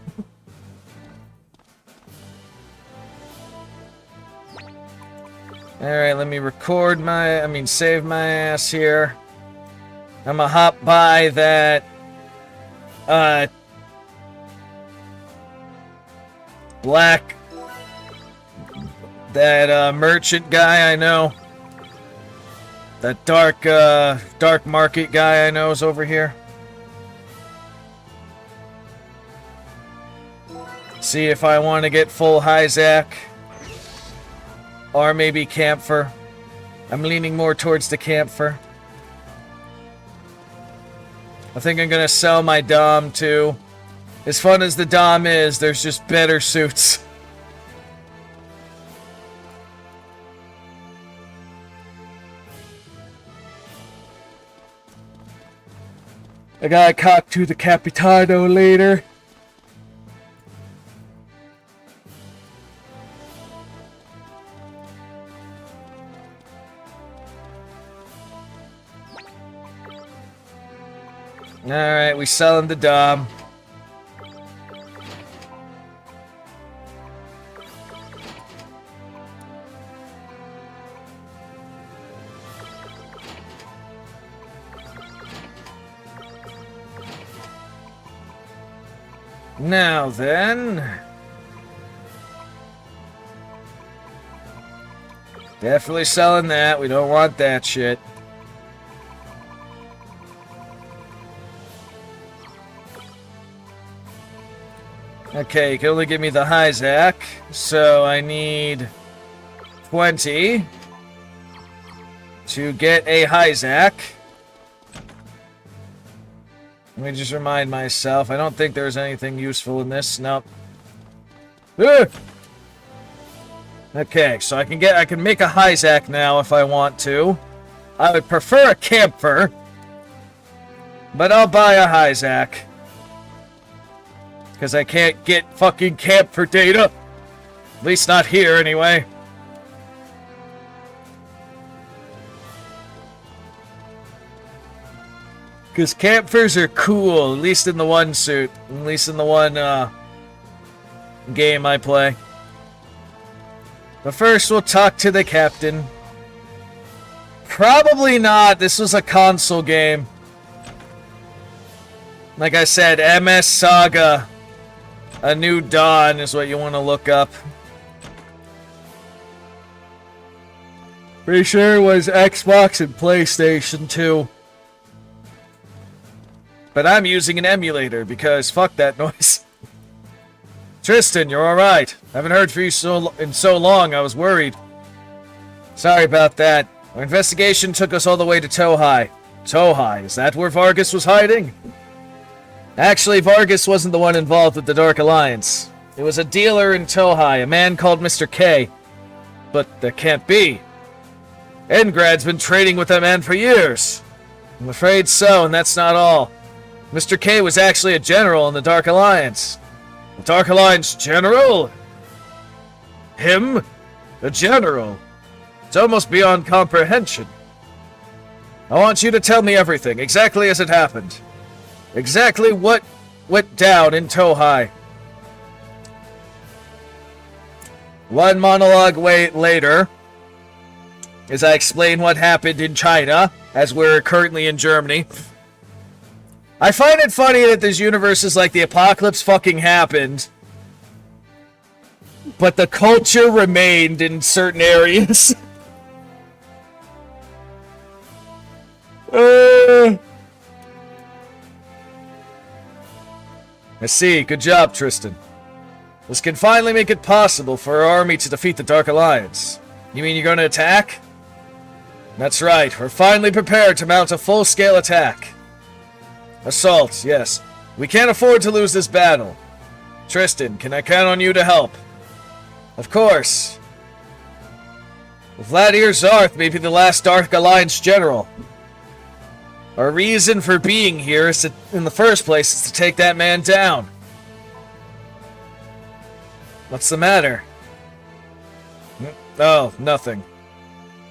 A: Alright, let me save my ass here. I'm gonna hop by that, merchant guy I know. That dark market guy I know is over here. See if I want to get full Hyzak. Or maybe Camphor. I'm leaning more towards the Camphor. I think I'm gonna sell my Dom too. As fun as the Dom is, there's just better suits. I gotta talk to the Capitano later. Alright, we selling the Dom. Now then... Definitely selling that. We don't want that shit. Okay, you can only give me the Hyzak, so I need 20 to get a Hyzak. Let me just remind myself, I don't think there's anything useful in this. Nope. Ugh! Okay, so I can make a Hyzak now if I want to. I would prefer a Camphor, but I'll buy a Hyzak. Because I can't get fucking Camphor data. At least not here, anyway. Because Camphors are cool, at least in the one suit. At least in the one, game I play. But first, we'll talk to the captain. Probably not. This was a console game. Like I said, MS Saga. A New Dawn is what you want to look up. Pretty sure it was Xbox and PlayStation 2. But I'm using an emulator because fuck that noise. Tristan, you're alright. Haven't heard from you in so long, I was worried. Sorry about that. Our investigation took us all the way to Tohai. Tohai, is that where Vargas was hiding? Actually, Vargas wasn't the one involved with the Dark Alliance. It was a dealer in Tohai, a man called Mr. K. But that can't be. Engrad's been trading with that man for years. I'm afraid so, and that's not all. Mr. K was actually a general in the Dark Alliance. The Dark Alliance general? Him? A general? It's almost beyond comprehension. I want you to tell me everything, exactly as it happened. Exactly what went down in Tohai. One monologue later, as I explain what happened in China, as we're currently in Germany. I find it funny that this universe is like the apocalypse fucking happened, but the culture remained in certain areas. I see. Good job, Tristan. This can finally make it possible for our army to defeat the Dark Alliance. You mean you're going to attack? That's right. We're finally prepared to mount a full-scale attack. Assault, yes. We can't afford to lose this battle. Tristan, can I count on you to help? Of course. Vladimir Zarth may be the last Dark Alliance general. Our reason for being here is to, in the first place, is to take that man down. What's the matter? Oh, nothing.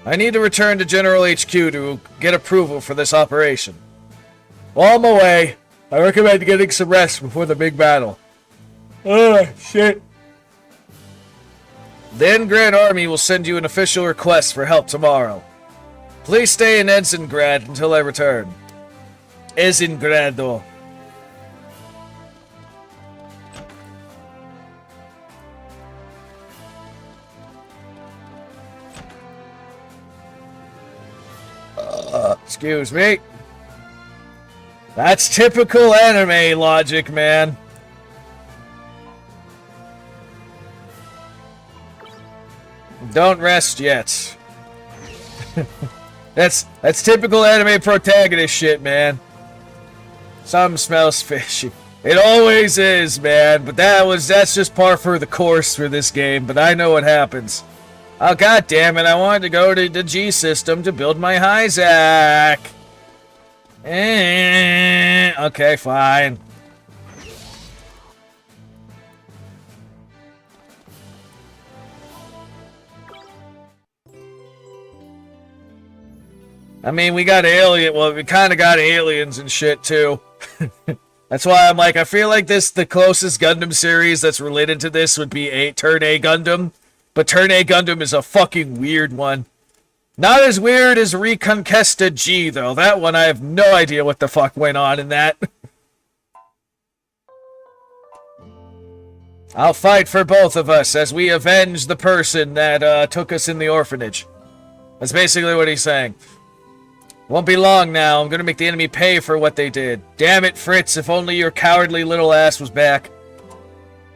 A: I need to return to General HQ to get approval for this operation. While I'm away, I recommend getting some rest before the big battle. Oh, shit. The Grand Army will send you an official request for help tomorrow. Please stay in Edzengrad until I return. Edzengrado. Excuse me. That's typical anime logic, man. Don't rest yet. That's typical anime protagonist shit, man. Something smells fishy. It always is, man, but that's just par for the course for this game, but I know what happens. Oh, god damn it, I wanted to go to the G system to build my Hyzak. Okay, fine. I mean, we got we kind of got aliens and shit, too. That's why I'm like, I feel like the closest Gundam series that's related to this would be Turn A Gundam. But Turn A Gundam is a fucking weird one. Not as weird as Reconquista G, though. That one, I have no idea what the fuck went on in that. I'll fight for both of us as we avenge the person that took us in the orphanage. That's basically what he's saying. Won't be long now. I'm gonna make the enemy pay for what they did. Damn it, Fritz, if only your cowardly little ass was back.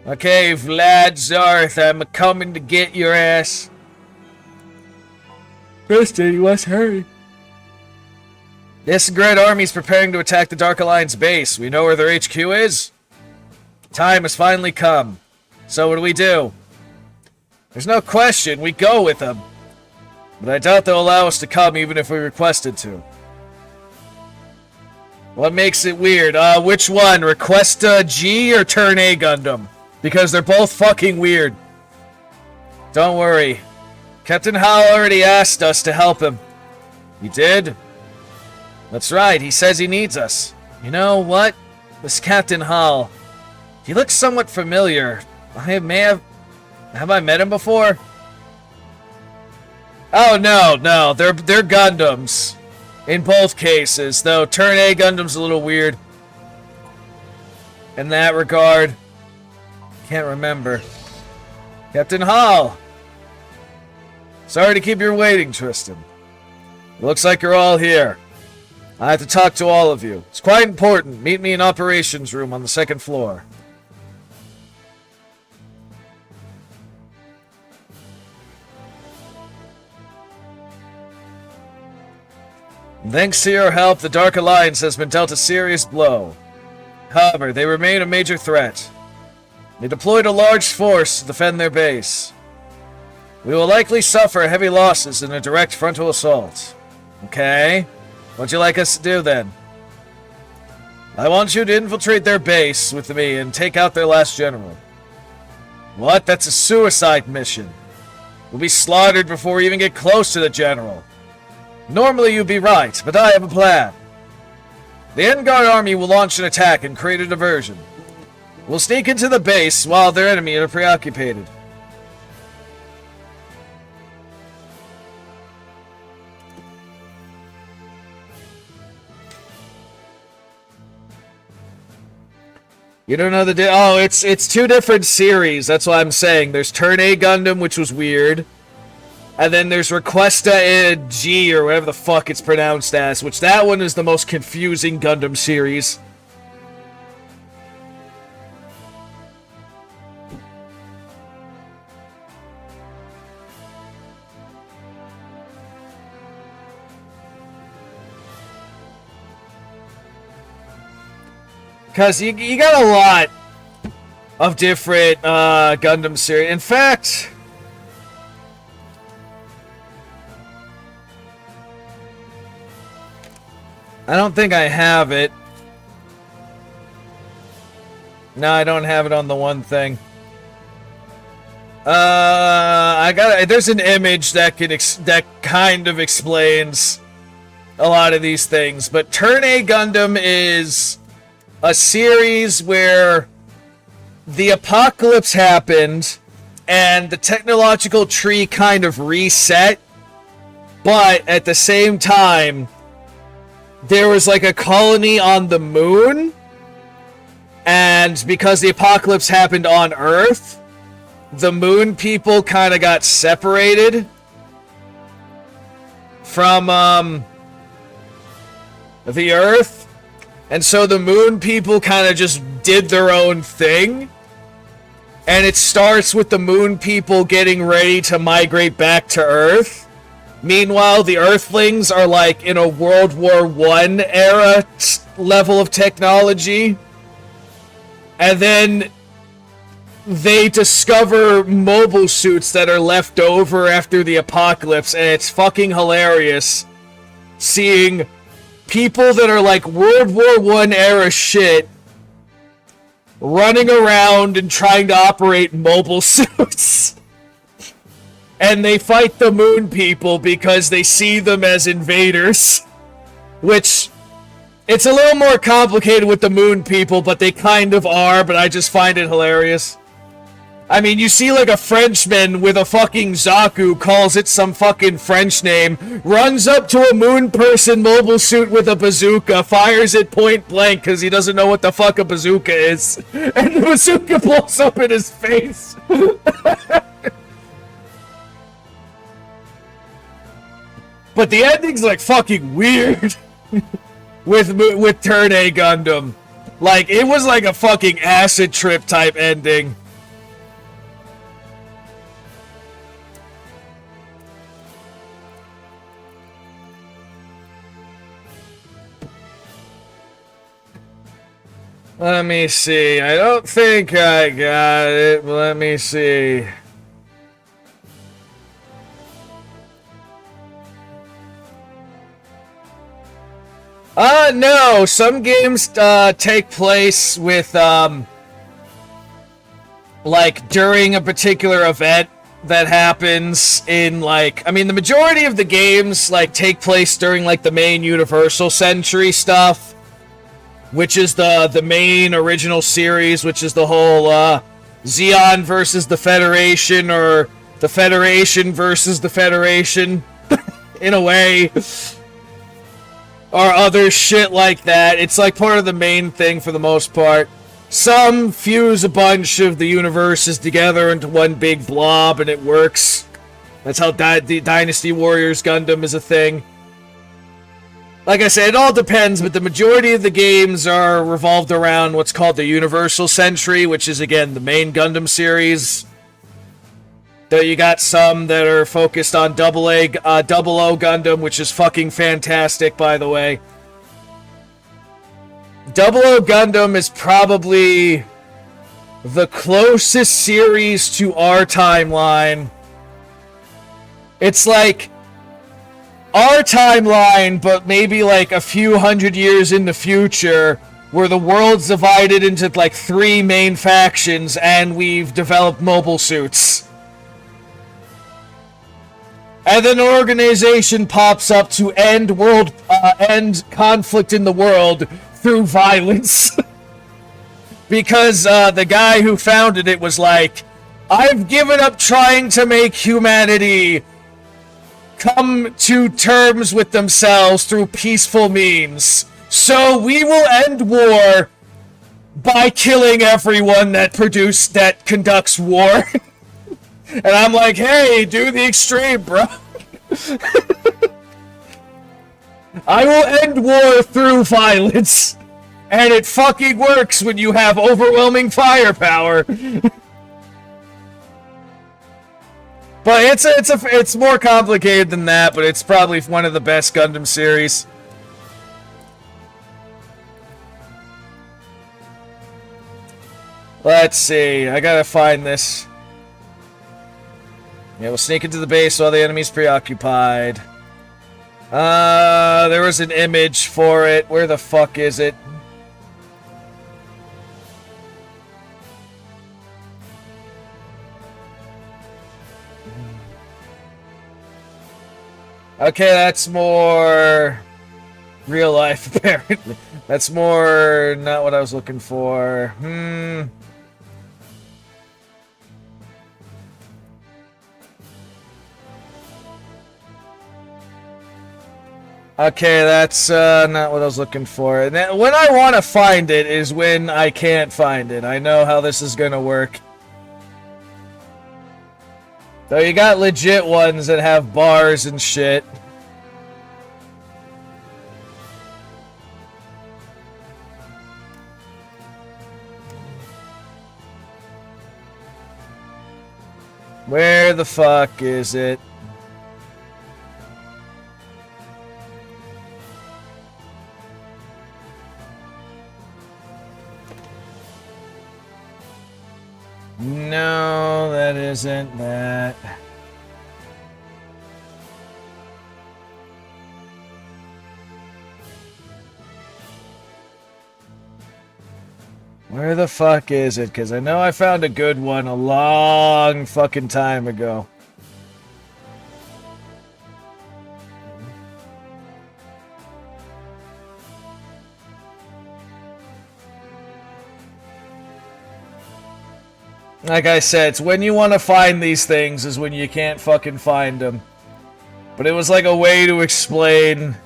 A: Okay, Vlad Zarth, I'm coming to get your ass. Tristan, you must hurry. This Grand Army's preparing to attack the Dark Alliance base. We know where their HQ is? Time has finally come. So what do? There's no question, we go with them. But I doubt they'll allow us to come even if we requested to. What makes it weird? Which one? Requesta G or Turn A Gundam? Because they're both fucking weird. Don't worry. Captain Howell already asked us to help him. He did? That's right, he says he needs us. You know what? This Captain Howell, he looks somewhat familiar. Have I met him before? Oh, no, they're Gundams. In both cases, though Turn A Gundam's a little weird. In that regard. Can't remember. Captain Hall! Sorry to keep you waiting, Tristan. Looks like you're all here. I have to talk to all of you. It's quite important. Meet me in operations room on the second floor. Thanks to your help, the Dark Alliance has been dealt a serious blow. However, they remain a major threat. They deployed a large force to defend their base. We will likely suffer heavy losses in a direct frontal assault. Okay? What'd you like us to do then? I want you to infiltrate their base with me and take out their last general. What? That's a suicide mission. We'll be slaughtered before we even get close to the general. Normally you'd be right, but I have a plan. The Endguard army will launch an attack and create a diversion. We'll sneak into the base while their enemy are preoccupied. You don't know the oh, it's two different series. That's what I'm saying. There's Turn A Gundam, which was weird. And then there's Requesta G, or whatever the fuck it's pronounced as, which that one is the most confusing Gundam series. Because you got a lot of different Gundam series. In fact, I don't think I have it. No, I don't have it on the one thing. There's an image that that kind of explains a lot of these things. But Turn A Gundam is a series where the apocalypse happened and the technological tree kind of reset, but at the same time there was like a colony on the moon, and because the apocalypse happened on Earth, the moon people kind of got separated from the Earth. And so the moon people kind of just did their own thing. And it starts with the moon people getting ready to migrate back to Earth. Meanwhile, the Earthlings are like in a World War I era level of technology. And then they discover mobile suits that are left over after the apocalypse. And it's fucking hilarious seeing people that are like World War I era shit running around and trying to operate mobile suits. And they fight the moon people because they see them as invaders. Which, it's a little more complicated with the moon people, but they kind of are, but I just find it hilarious. I mean, you see like a Frenchman with a fucking Zaku, calls it some fucking French name, runs up to a moon person mobile suit with a bazooka, fires it point blank because he doesn't know what the fuck a bazooka is, and the bazooka blows up in his face. But the ending's like fucking weird with Turn A Gundam. Like, it was like a fucking acid trip type ending. Let me see. I don't think I got it. Let me see. No. Some games take place with like during a particular event that happens in like, I mean, the majority of the games like take place during like the main Universal Century stuff, which is the main original series, which is the whole Zeon versus the Federation, or the Federation versus the Federation, in a way, or other shit like that. It's like part of the main thing for the most part. Some fuse a bunch of the universes together into one big blob, and it works. That's how the Dynasty Warriors Gundam is a thing. Like I said, it all depends, but the majority of the games are revolved around what's called the Universal Century, which is, again, the main Gundam series. Though you got some that are focused on Double O Gundam, which is fucking fantastic, by the way. Double O Gundam is probably the closest series to our timeline. It's like our timeline, but maybe like a few hundred years in the future, where the world's divided into like 3 main factions and we've developed mobile suits. And then an organization pops up to end end conflict in the world through violence. Because the guy who founded it was like, I've given up trying to make humanity come to terms with themselves through peaceful means. So we will end war by killing everyone that conducts war. And I'm like, hey, do the extreme, bro. I will end war through violence. And it fucking works when you have overwhelming firepower. But it's more complicated than that, but it's probably one of the best Gundam series. Let's see, I gotta find this. Yeah, we'll sneak into the base while the enemy's preoccupied. There was an image for it. Where the fuck is it? Okay, that's more real life, apparently. That's more not what I was looking for. Okay, that's not what I was looking for. And then, when I want to find it is when I can't find it. I know how this is gonna work. So you got legit ones that have bars and shit. Where the fuck is it? No, that isn't that. Where the fuck is it? Because I know I found a good one a long fucking time ago. Like I said, it's when you want to find these things is when you can't fucking find them. But it was like a way to explain...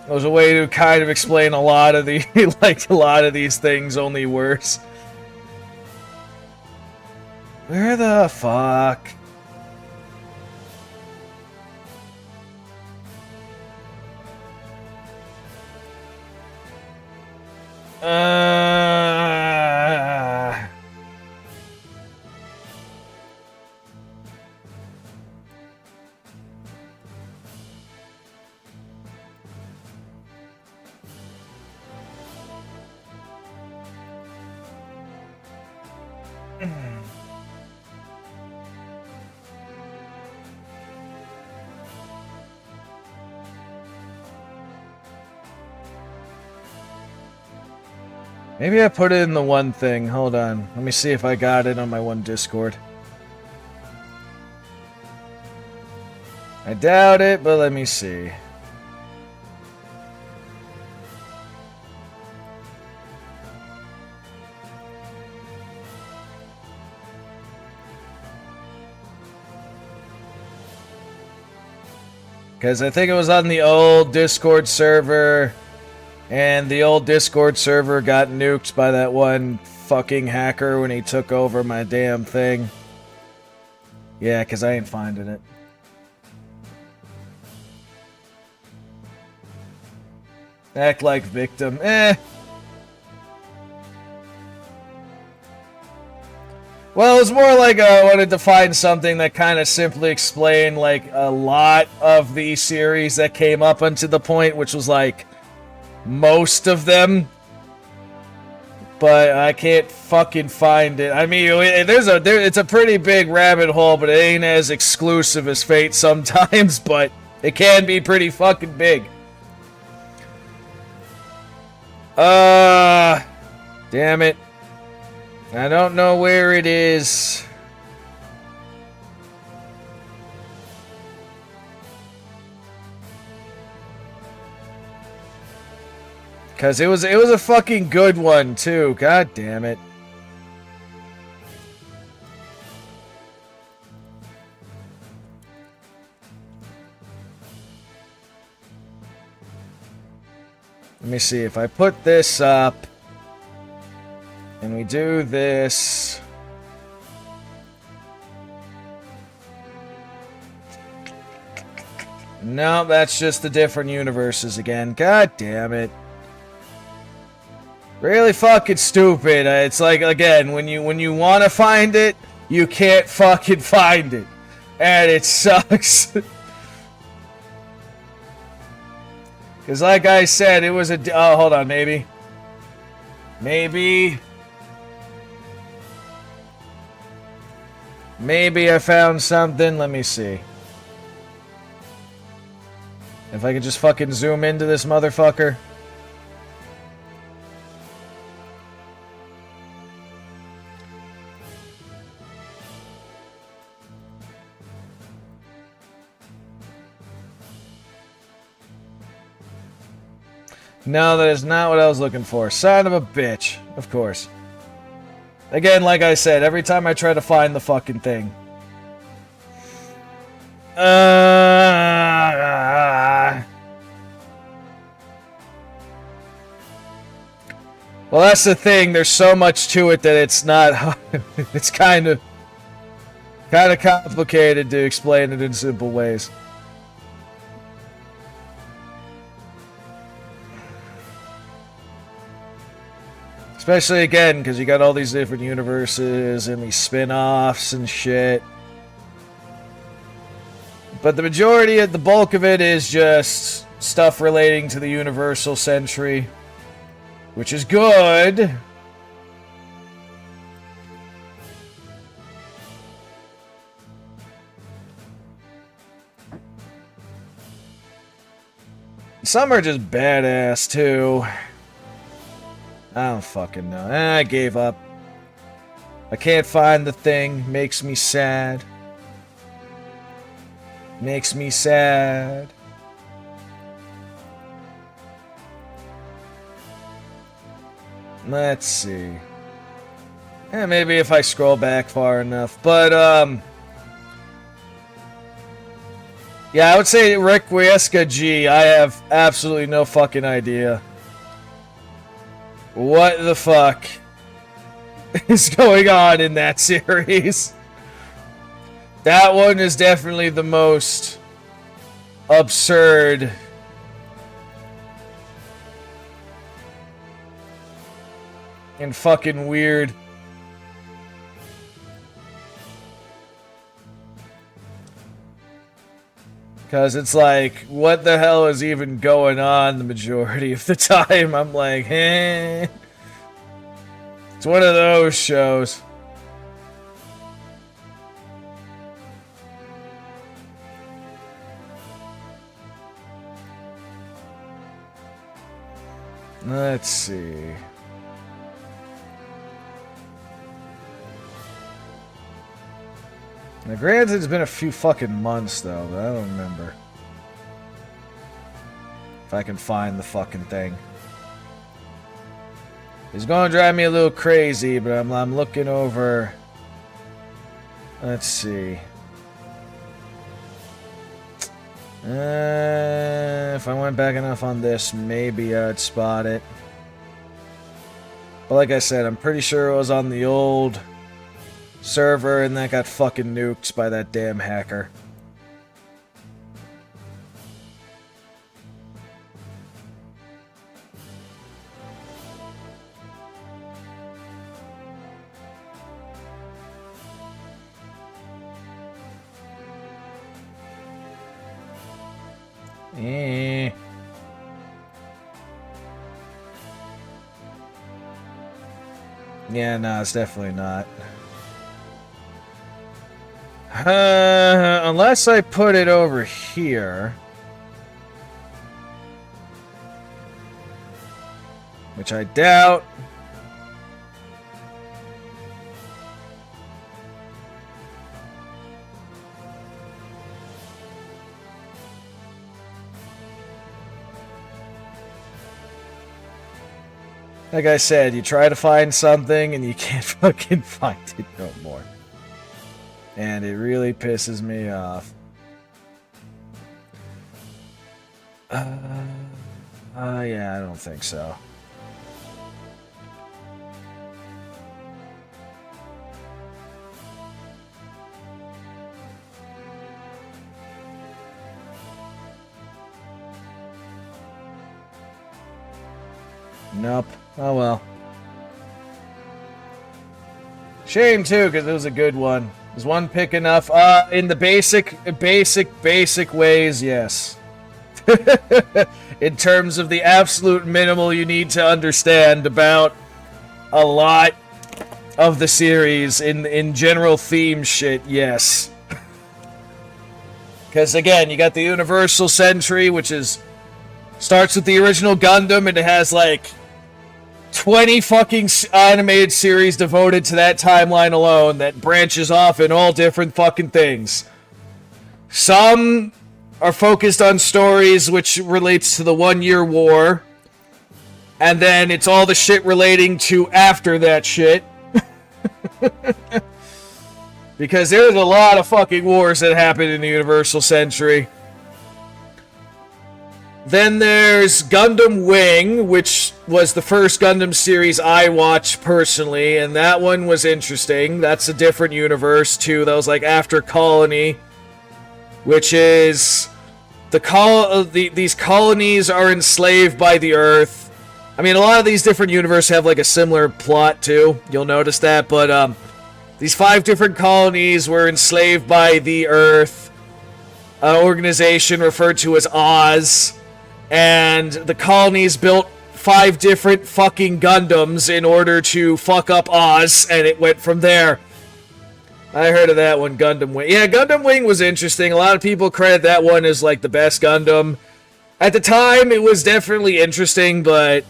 A: It was a way to kind of explain a lot of the, like, a lot of these things, only worse. Where the fuck? Maybe I put it in the one thing. Hold on. Let me see if I got it on my one Discord. I doubt it, but let me see. Because I think it was on the old Discord server, and the old Discord server got nuked by that one fucking hacker when he took over my damn thing. Yeah, because I ain't finding it. Act like victim. Well, it was more like I wanted to find something that kind of simply explained like a lot of the series that came up unto the point, which was like most of them. But I can't fucking find it. I mean, it's a pretty big rabbit hole, but it ain't as exclusive as Fate sometimes, but it can be pretty fucking big. Damn it. I don't know where it is. Cause it was a fucking good one too. God damn it. Let me see if I put this up and we do this. No, that's just the different universes again. God damn it. Really fucking stupid. It's like, again, when you want to find it, you can't fucking find it. And it sucks. Because like I said, it was a... Oh, hold on, maybe. Maybe I found something. Let me see. If I could just fucking zoom into this motherfucker. No, that is not what I was looking for. Son of a bitch. Of course. Again, like I said, every time I try to find the fucking thing. Well, that's the thing. There's so much to it that it's not... it's kind of complicated to explain it in simple ways. Especially, again, because you got all these different universes and these spin-offs and shit. But the majority of the bulk of it is just stuff relating to the Universal Century. Which is good. Some are just badass, too. I don't fucking know. I gave up. I can't find the thing. Makes me sad. Makes me sad. Let's see. Maybe if I scroll back far enough. But, yeah, I would say Requiesca G. I have absolutely no fucking idea. What the fuck is going on in that series? That one is definitely the most absurd. And fucking weird. Because it's like, what the hell is even going on the majority of the time? I'm like, eh. It's one of those shows. Let's see. Now, granted, it's been a few fucking months, though, but I don't remember. If I can find the fucking thing. It's gonna drive me a little crazy, but I'm looking over... Let's see. If I went back enough on this, maybe I'd spot it. But like I said, I'm pretty sure it was on the old... server, and that got fucking nuked by that damn hacker. Yeah, no, it's definitely not. Unless I put it over here. which I doubt. Like I said, you try to find something and you can't fucking find it no more. And it really pisses me off. Yeah, I don't think so. Nope. Oh well. Shame too, because it was a good one. Was one pick enough? In the basic ways, yes. In terms of the absolute minimal you need to understand about a lot of the series, in general theme shit, yes. Because again, you got the Universal Century, which starts with the original Gundam, and it has like 20 fucking animated series devoted to that timeline alone that branches off in all different fucking things. Some are focused on stories which relates to the 1 Year War, and then it's all the shit relating to after that shit. Because there's a lot of fucking wars that happened in the Universal Century. Then there's Gundam Wing, which was the first Gundam series I watched personally, and that one was interesting. That's a different universe, too. That was like after Colony, which is these colonies are enslaved by the Earth. I mean, a lot of these different universes have like a similar plot, too. You'll notice that, but these 5 different colonies were enslaved by the Earth, an organization referred to as Oz. And the colonies built 5 different fucking Gundams in order to fuck up Oz, and it went from there. I heard of that one, Gundam Wing. Yeah, Gundam Wing was interesting. A lot of people credit that one as like the best Gundam. At the time, it was definitely interesting, but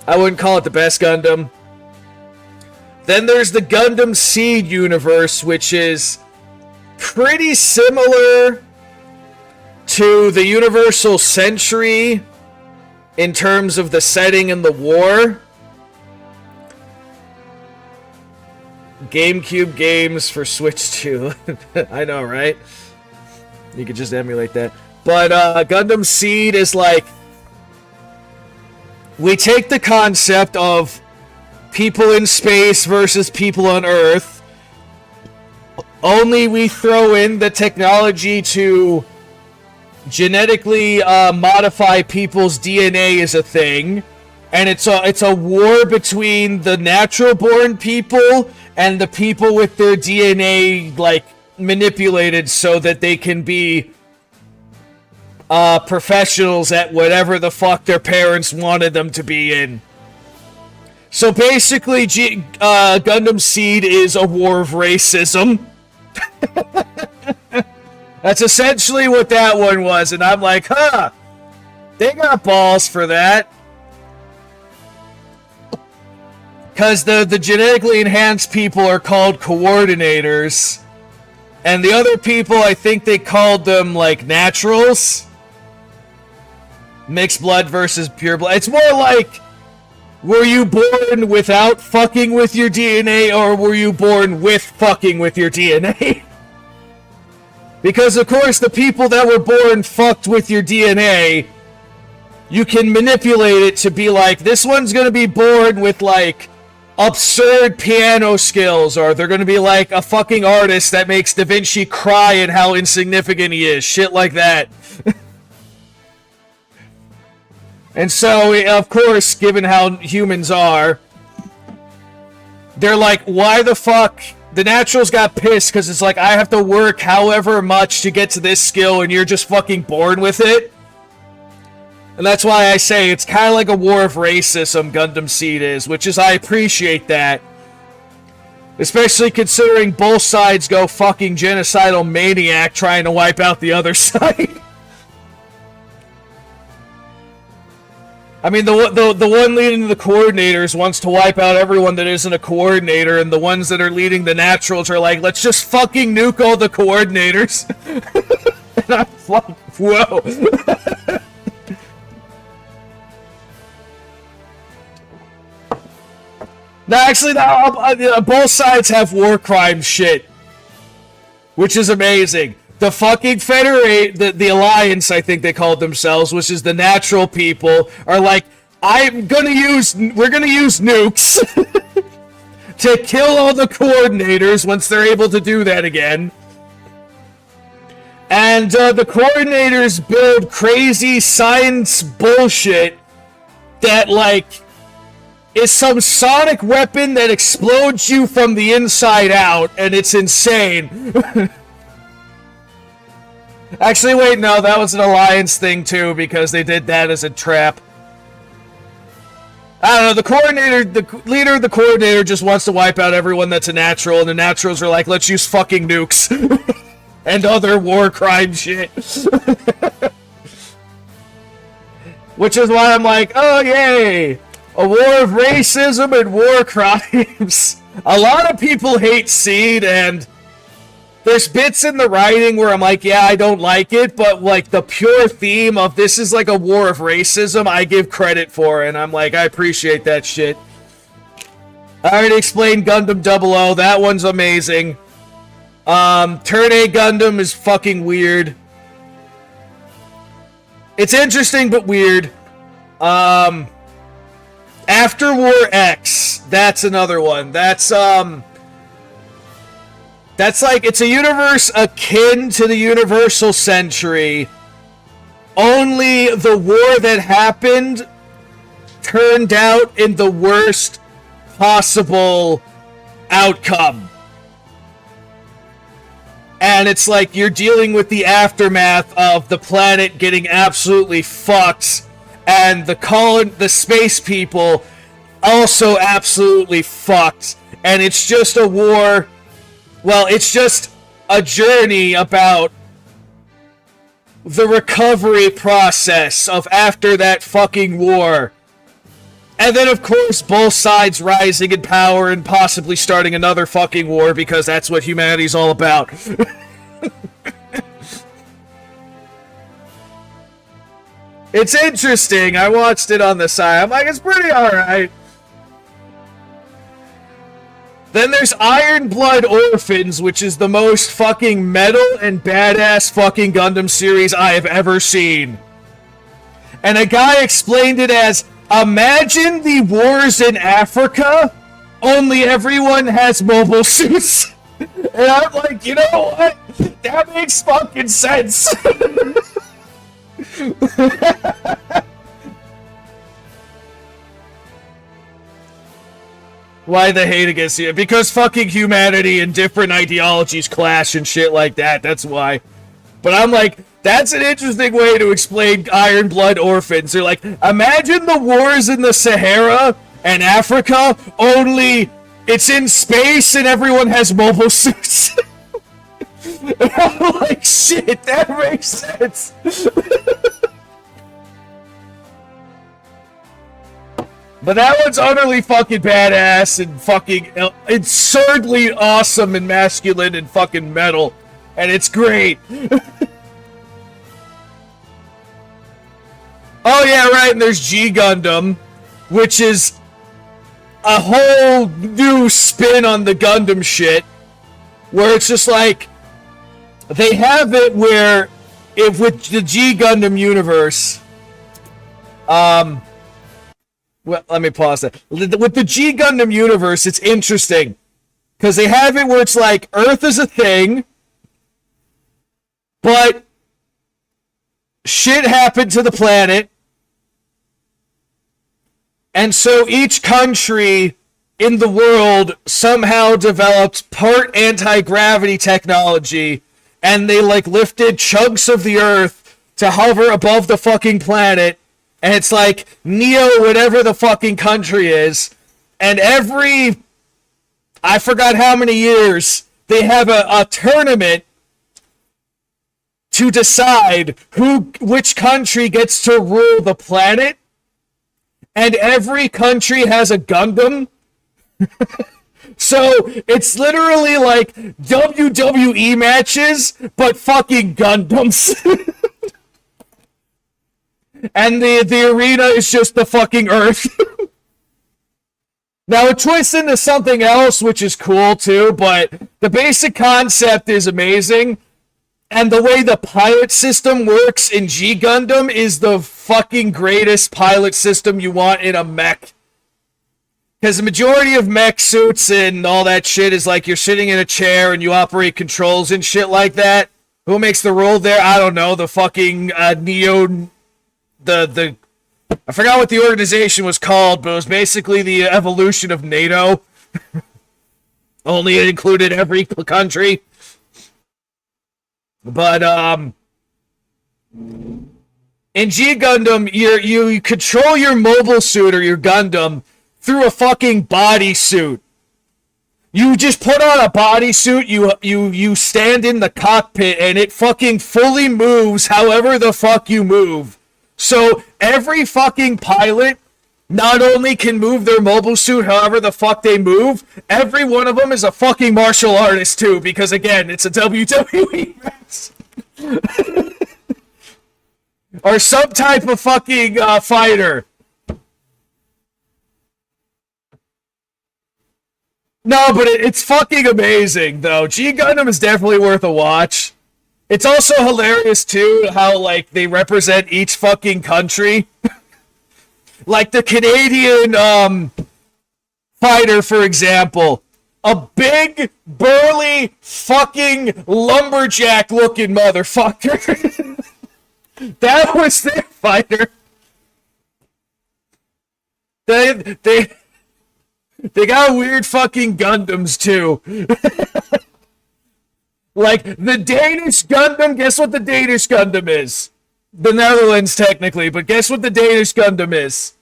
A: I wouldn't call it the best Gundam. Then there's the Gundam Seed universe, which is pretty similar to the Universal Century in terms of the setting and the war. GameCube games for Switch 2. I know, right? You could just emulate that. But Gundam Seed is like, we take the concept of people in space versus people on Earth, only we throw in the technology to genetically modify people's DNA is a thing, and it's a war between the natural born people and the people with their DNA like manipulated so that they can be professionals at whatever the fuck their parents wanted them to be in. So basically, Gundam Seed is a war of racism. That's essentially what that one was, and I'm like, huh, they got balls for that. Because the genetically enhanced people are called coordinators, and the other people, I think they called them, like, naturals. Mixed blood versus pure blood. It's more like, were you born without fucking with your DNA, or were you born with fucking with your DNA? Because, of course, the people that were born fucked with your DNA, you can manipulate it to be like, this one's gonna be born with, like, absurd piano skills, or they're gonna be like a fucking artist that makes Da Vinci cry at how insignificant he is. Shit like that. And so, of course, given how humans are, they're like, why the fuck? The naturals got pissed because it's like, I have to work however much to get to this skill and you're just fucking born with it. And that's why I say it's kind of like a war of racism, Gundam Seed is, which is, I appreciate that. Especially considering both sides go fucking genocidal maniac trying to wipe out the other side. I mean, the one leading the coordinators wants to wipe out everyone that isn't a coordinator, and the ones that are leading the naturals are like, let's just fucking nuke all the coordinators. And I'm like, whoa. No, actually, both sides have war crime shit, which is amazing. The fucking the Alliance, I think they called themselves, which is the natural people, are like, we're gonna use nukes to kill all the coordinators once they're able to do that again. And the coordinators build crazy science bullshit that, like, is some sonic weapon that explodes you from the inside out, and it's insane. Actually, wait, no, that was an Alliance thing, too, because they did that as a trap. I don't know, the leader of the coordinator just wants to wipe out everyone that's a natural, and the naturals are like, let's use fucking nukes. And other war crime shit. Which is why I'm like, oh, yay! A war of racism and war crimes. A lot of people hate Seed, and there's bits in the writing where I'm like, yeah, I don't like it, but like the pure theme of this is like a war of racism, I give credit for, and I'm like, I appreciate that shit. I already explained Gundam 00, that one's amazing. Turn A Gundam is fucking weird. It's interesting but weird. After War X, that's another one. That's like, it's a universe akin to the Universal Century. Only the war that happened turned out in the worst possible outcome. And it's like you're dealing with the aftermath of the planet getting absolutely fucked, and the space people also absolutely fucked. And it's just a war. Well, it's just a journey about the recovery process of after that fucking war. And then, of course, both sides rising in power and possibly starting another fucking war, because that's what humanity's all about. It's interesting. I watched it on the side. I'm like, it's pretty alright. Then there's Iron Blood Orphans, which is the most fucking metal and badass fucking Gundam series I have ever seen. And a guy explained it as, imagine the wars in Africa, only everyone has mobile suits. And I'm like, you know what? That makes fucking sense. Why the hate against you? Because fucking humanity and different ideologies clash and shit like that. That's why. But I'm like, that's an interesting way to explain Iron Blood Orphans. They're like, imagine the wars in the Sahara and Africa, only it's in space and everyone has mobile suits. And I'm like, shit, that makes sense. But that one's utterly fucking badass and fucking absurdly awesome and masculine and fucking metal. And it's great. Oh yeah, right, and there's G Gundam, which is a whole new spin on the Gundam shit, where it's just like, they have it where, if with the G Gundam universe, well, let me pause that. With the G Gundam universe, it's interesting, because they have it where it's like, Earth is a thing, but shit happened to the planet, and so each country in the world somehow developed part anti-gravity technology, and they like lifted chunks of the Earth to hover above the fucking planet, and it's like Neo whatever the fucking country is, and every, I forgot how many years, they have a tournament to decide which country gets to rule the planet. and every country has a Gundam. So it's literally like WWE matches, but fucking Gundams. And the arena is just the fucking Earth. Now it twists into something else, which is cool too, but the basic concept is amazing. And the way the pilot system works in G Gundam is the fucking greatest pilot system you want in a mech. Because the majority of mech suits and all that shit is like you're sitting in a chair and you operate controls and shit like that. Who makes the rule there? I don't know. The fucking Neo... I forgot what the organization was called, but it was basically the evolution of NATO. Only it included every country. But, in G Gundam, you control your mobile suit or your Gundam through a fucking bodysuit. You just put on a bodysuit, you stand in the cockpit, and it fucking fully moves however the fuck you move. So every fucking pilot not only can move their mobile suit however the fuck they move, every one of them is a fucking martial artist too, because again, it's a WWE match. Or some type of fucking fighter. No, but it's fucking amazing, though. G Gundam is definitely worth a watch. It's also hilarious, too, how, like, they represent each fucking country. Like, the Canadian, fighter, for example. A big, burly, fucking lumberjack-looking motherfucker. That was their fighter. They got weird fucking Gundams, too. Like, the Danish Gundam, guess what the Danish Gundam is? The Netherlands, technically, but guess what the Danish Gundam is?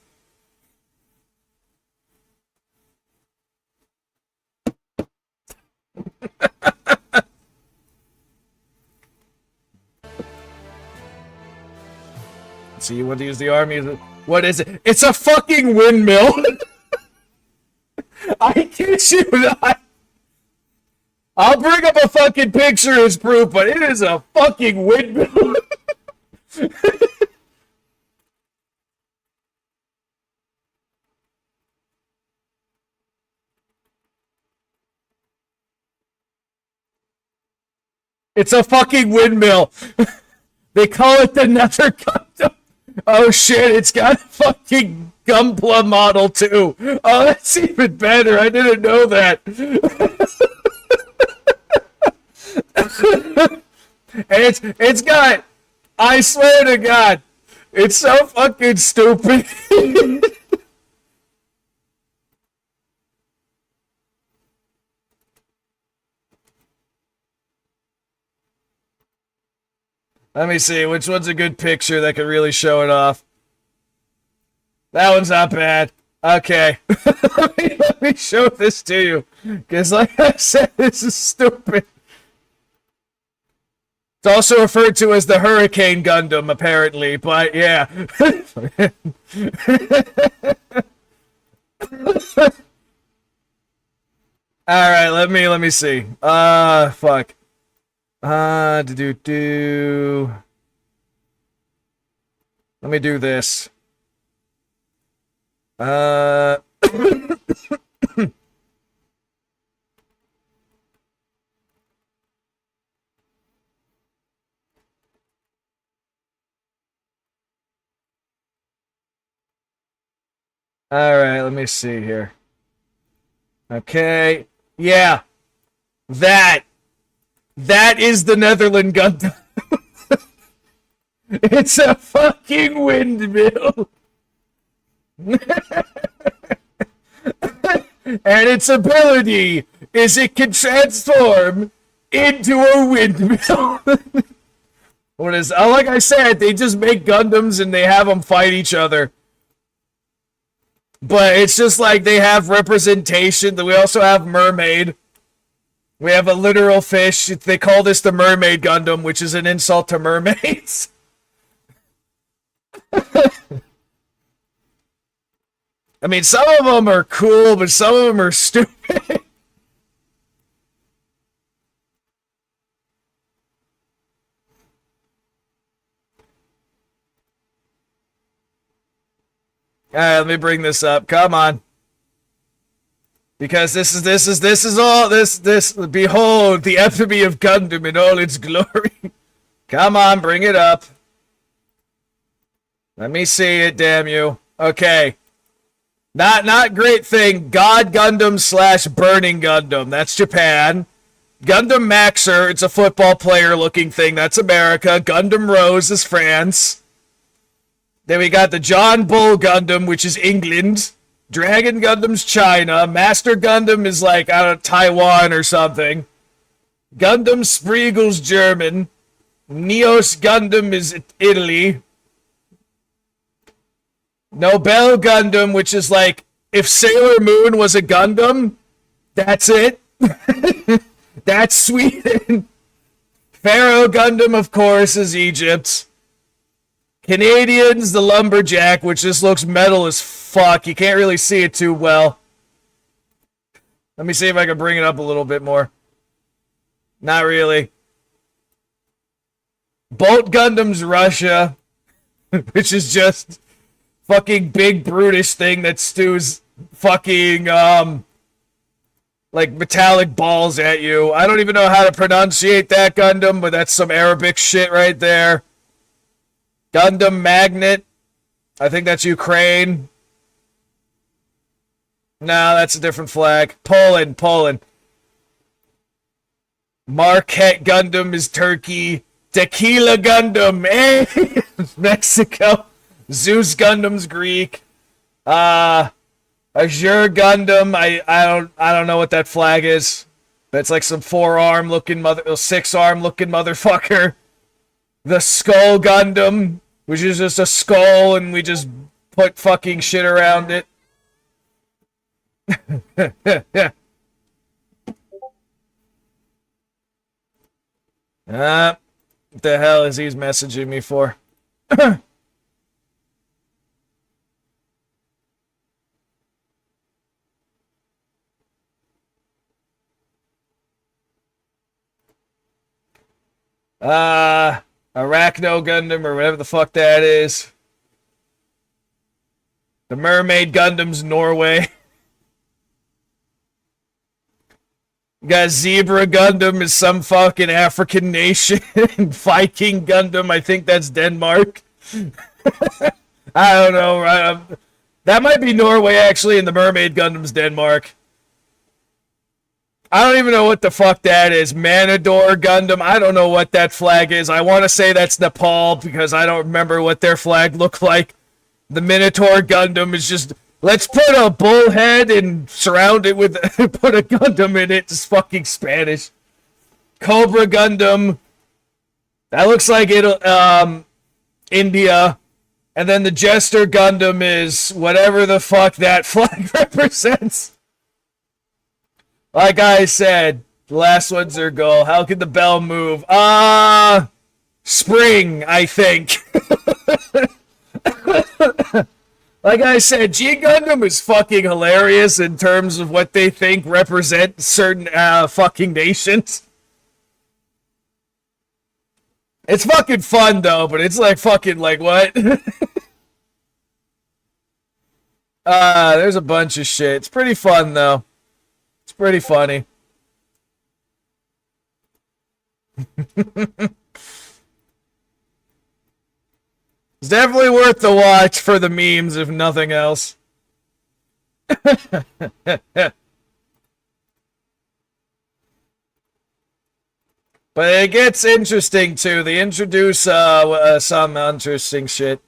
A: So you want to use the army? What is it? It's a fucking windmill! I kid you not. I'll bring up a fucking picture as proof, but it is a fucking windmill. It's a fucking windmill. They call it the Nether Gundam. Oh shit, it's got a fucking Gunpla model too. Oh, that's even better. I didn't know that. And it's got, I swear to God, it's so fucking stupid. Let me see, which one's a good picture that could really show it off? That one's not bad. Okay. let me show this to you. Because like I said, this is stupid. It's also referred to as the Hurricane Gundam, apparently, but yeah. Alright, let me see. Fuck. Do. Let me do this. Alright, let me see here. Okay. Yeah. That is the Netherland Gundam. It's a fucking windmill. And its ability is it can transform into a windmill. What is, like I said, they just make Gundams and they have them fight each other. But it's just like they have representation. We also have Mermaid. We have a literal fish. They call this the Mermaid Gundam, which is an insult to mermaids. I mean, some of them are cool, but some of them are stupid. All right, let me bring this up. Come on. Because this is all this behold the epitome of Gundam in all its glory. Come on, bring it up. Let me see it, damn you. Okay. Not great thing. God Gundam slash Burning Gundam. That's Japan. Gundam Maxer, it's a football player looking thing. That's America. Gundam Rose is France. Then we got the John Bull Gundam, which is England. Dragon Gundam's China. Master Gundam is like, I don't know, Taiwan or something. Gundam Spriegel's German. Neos Gundam is Italy. Nobel Gundam, which is like, if Sailor Moon was a Gundam, that's it. That's Sweden. Pharaoh Gundam, of course, is Egypt. Canadians, the Lumberjack, which just looks metal as fuck. You can't really see it too well. Let me see if I can bring it up a little bit more. Not really. Bolt Gundam's Russia, which is just fucking big brutish thing that stews fucking like metallic balls at you. I don't even know how to pronunciate that Gundam, but that's some Arabic shit right there. Gundam Magnet. I think that's Ukraine. No, that's a different flag. Poland. Marquette Gundam is Turkey. Tequila Gundam, eh? Mexico. Zeus Gundam's Greek. Azure Gundam. I don't know what that flag is. But it's like some 4-arm looking 6-arm looking motherfucker. The Skull Gundam, which is just a skull and we just put fucking shit around it. What the hell is he messaging me for? Arachno Gundam or whatever the fuck that is. The Mermaid Gundam's Norway. You got Zebra Gundam is some fucking African nation. Viking Gundam, I think that's Denmark. I don't know, right? That might be Norway actually, and the Mermaid Gundam's Denmark. I don't even know what the fuck that is. Manador Gundam. I don't know what that flag is. I want to say that's Nepal because I don't remember what their flag looked like. The Minotaur Gundam is just, let's put a bullhead and surround it with, put a Gundam in it. It's fucking Spanish. Cobra Gundam. That looks like it, India. And then the Jester Gundam is whatever the fuck that flag represents. Like I said, the last ones are goal. How can the bell move? Spring, I think. Like I said, G Gundam is fucking hilarious in terms of what they think represent certain fucking nations. It's fucking fun though, but it's like fucking like what? There's a bunch of shit. It's pretty fun though. It's pretty funny. It's definitely worth the watch for the memes, if nothing else. But it gets interesting too. They introduce some interesting shit.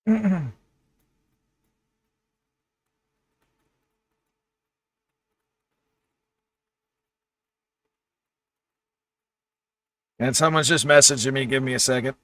A: And someone's just messaging me. Give me a second.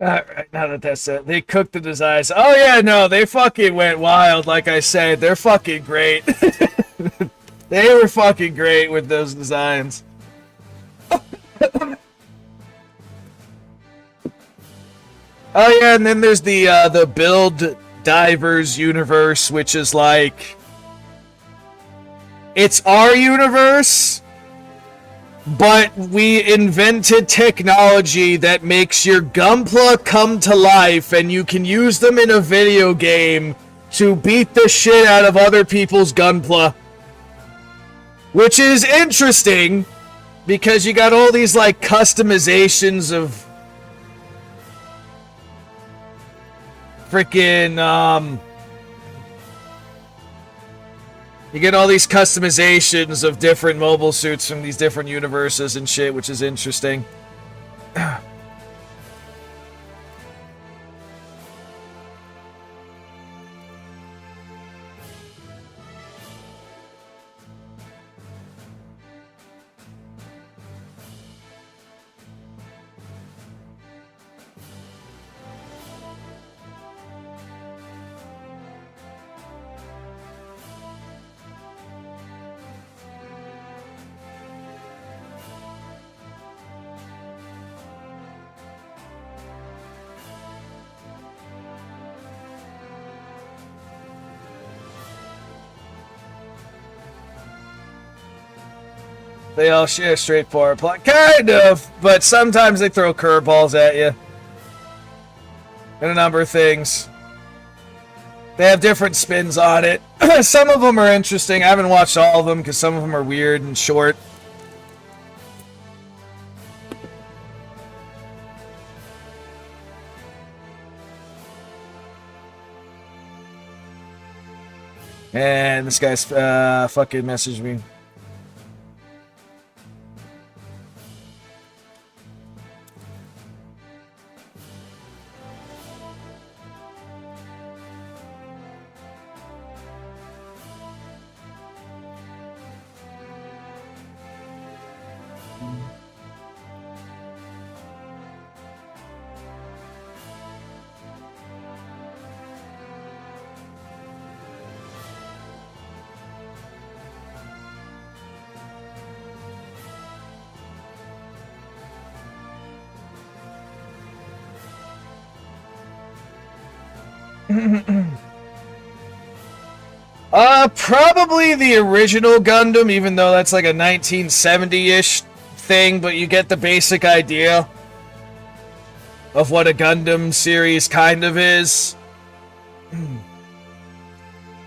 A: All right, now that that's it, they cooked the designs. Oh yeah, no, they fucking went wild. Like I said, they're fucking great. They were fucking great with those designs. Oh yeah, and then there's the Build Divers universe, which is like it's our universe, but we invented technology that makes your Gunpla come to life, and you can use them in a video game to beat the shit out of other people's Gunpla. Which is interesting, because you got all these, like, customizations of freaking, you get all these customizations of different mobile suits from these different universes and shit, which is interesting. They all share straightforward plot. Kind of, but sometimes they throw curveballs at you. And a number of things. They have different spins on it. Some of them are interesting. I haven't watched all of them because some of them are weird and short. And this guy's fucking messaged me. Probably the original Gundam, even though that's like a 1970-ish thing, but you get the basic idea of what a Gundam series kind of is.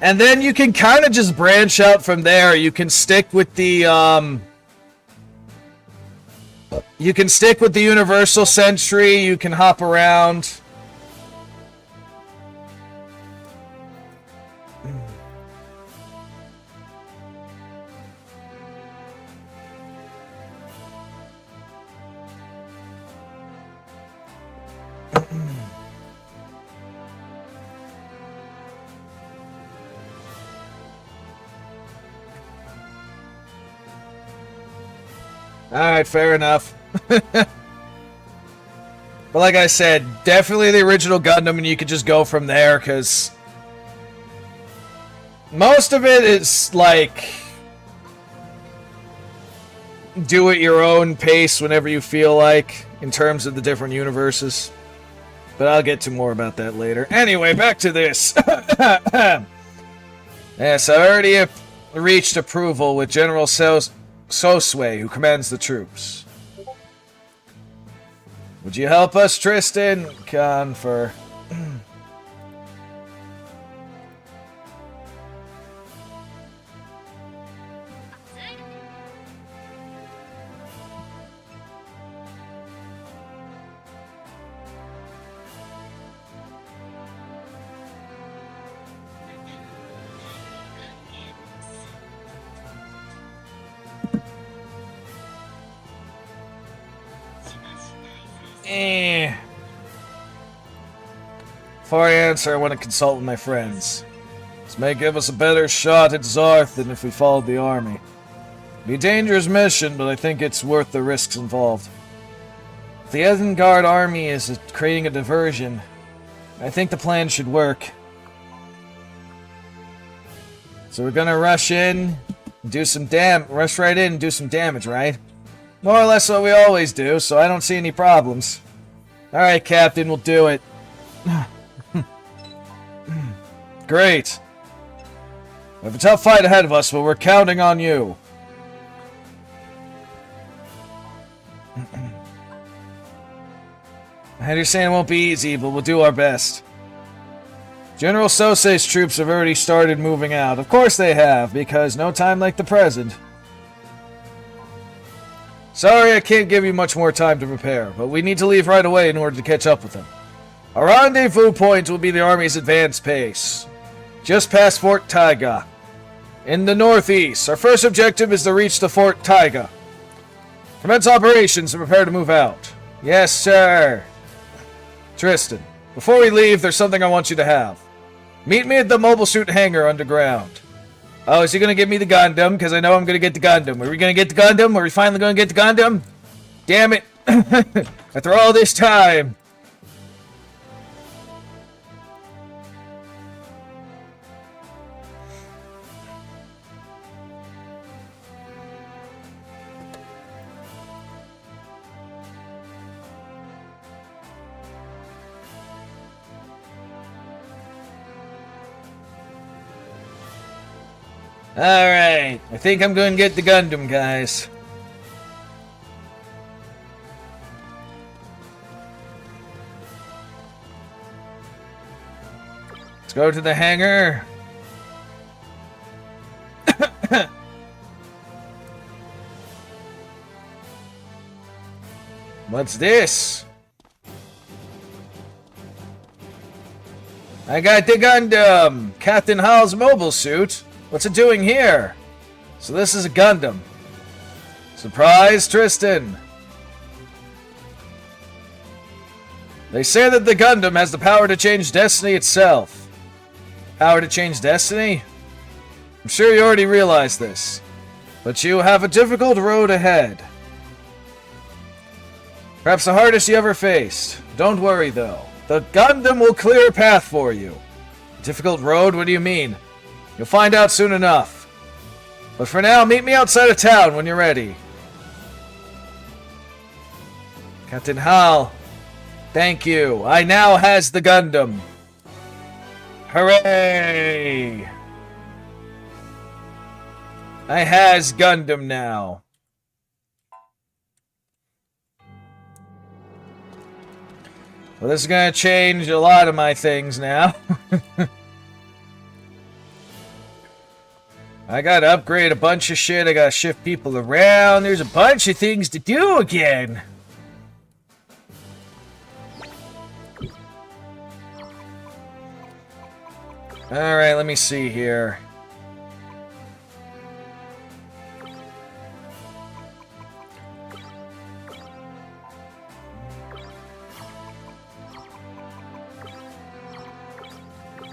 A: And then you can kind of just branch out from there. You can stick with the, you can stick with the Universal Century, you can hop around. Alright, fair enough. But like I said, definitely the original Gundam, and you could just go from there, because most of it is, like, do it your own pace whenever you feel like, in terms of the different universes. But I'll get to more about that later. Anyway, back to this. Yes, I already have reached approval with General Sosue, who commands the troops. Would you help us, Tristan? Confer. Before I answer, I want to consult with my friends. This may give us a better shot at Zarth than if we followed the army. It'd be a dangerous mission, but I think it's worth the risks involved. If the Isengard army is creating a diversion, I think the plan should work. So we're gonna rush in, do some rush right in and do some damage, right? More or less what we always do, so I don't see any problems. Alright, Captain, we'll do it. Great. We have a tough fight ahead of us, but we're counting on you. I understand it won't be easy, but we'll do our best. General Sose's troops have already started moving out. Of course they have, because no time like the present. Sorry I can't give you much more time to prepare, but we need to leave right away in order to catch up with them. Our rendezvous point will be the army's advance base, just past Fort Taiga, in the northeast. Our first objective is to reach the Fort Taiga. Commence operations and prepare to move out. Yes, sir. Tristan, before we leave, there's something I want you to have. Meet me at the mobile suit hangar underground. Oh, is he going to give me the Gundam? Because I know I'm going to get the Gundam. Are we going to get the Gundam? Are we finally going to get the Gundam? Damn it. After all this time. Alright, I think I'm going to get the Gundam, guys. Let's go to the hangar. What's this? I got the Gundam! Captain Hall's mobile suit. What's it doing here? So this is a Gundam. Surprise, Tristan! They say that the Gundam has the power to change destiny itself. Power to change destiny? I'm sure you already realized this. But you have a difficult road ahead. Perhaps the hardest you ever faced. Don't worry, though. The Gundam will clear a path for you. Difficult road? What do you mean? You'll find out soon enough. But for now, meet me outside of town when you're ready. Captain Hall, thank you. I now has the Gundam. Hooray! I has Gundam now. Well, this is going to change a lot of my things now. I gotta upgrade a bunch of shit. I gotta shift people around. There's a bunch of things to do again. Alright, let me see here.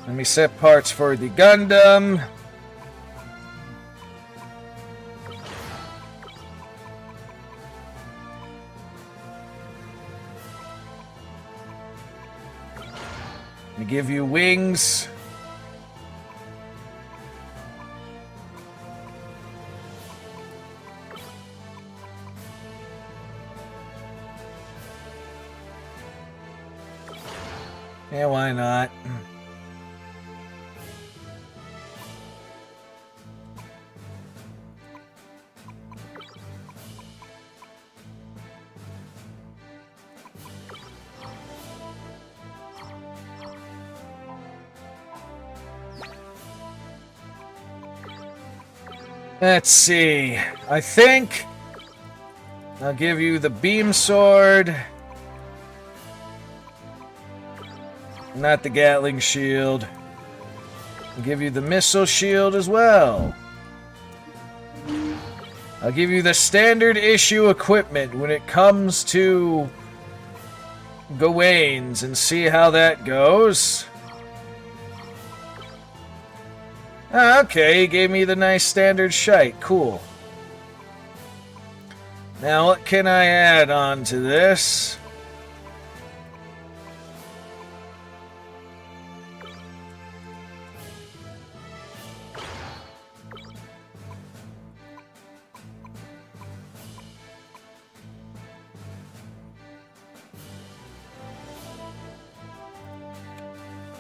A: Let me set parts for the Gundam. Let me give you wings. Yeah, why not? Let's see. I think I'll give you the beam sword. Not the Gatling shield. I'll give you the missile shield as well. I'll give you the standard issue equipment when it comes to Gawain's and see how that goes. Ah, okay, he gave me the nice standard shite. Cool. Now, what can I add on to this?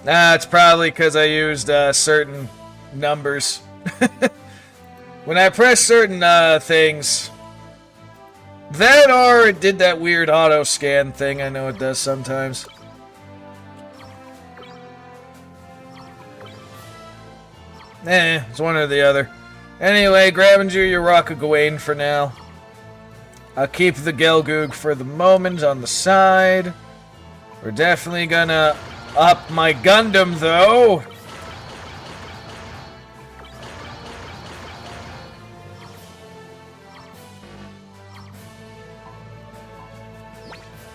A: Nah, it's probably because I used certain numbers. When I press certain things, that or it did that weird auto scan thing. I know it does sometimes. It's one or the other. Anyway, Gravenger, you rock a Gawain for now. I'll keep the Gelgoog for the moment on the side. We're definitely gonna up my Gundam, though.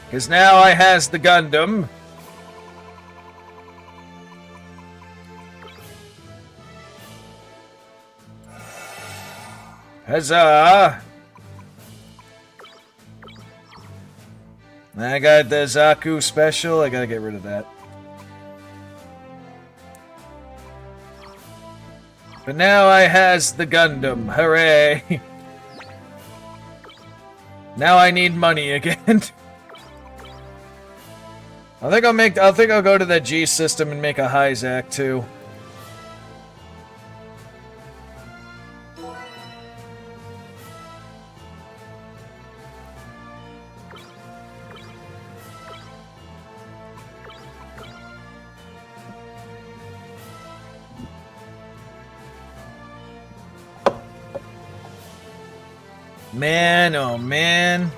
A: Because now I has the Gundam. Huzzah! I got the Zaku special. I gotta get rid of that. But now I has the Gundam. Hooray! Now I need money again. I think I'll go to the G system and make a Hyzak too. Man, oh man.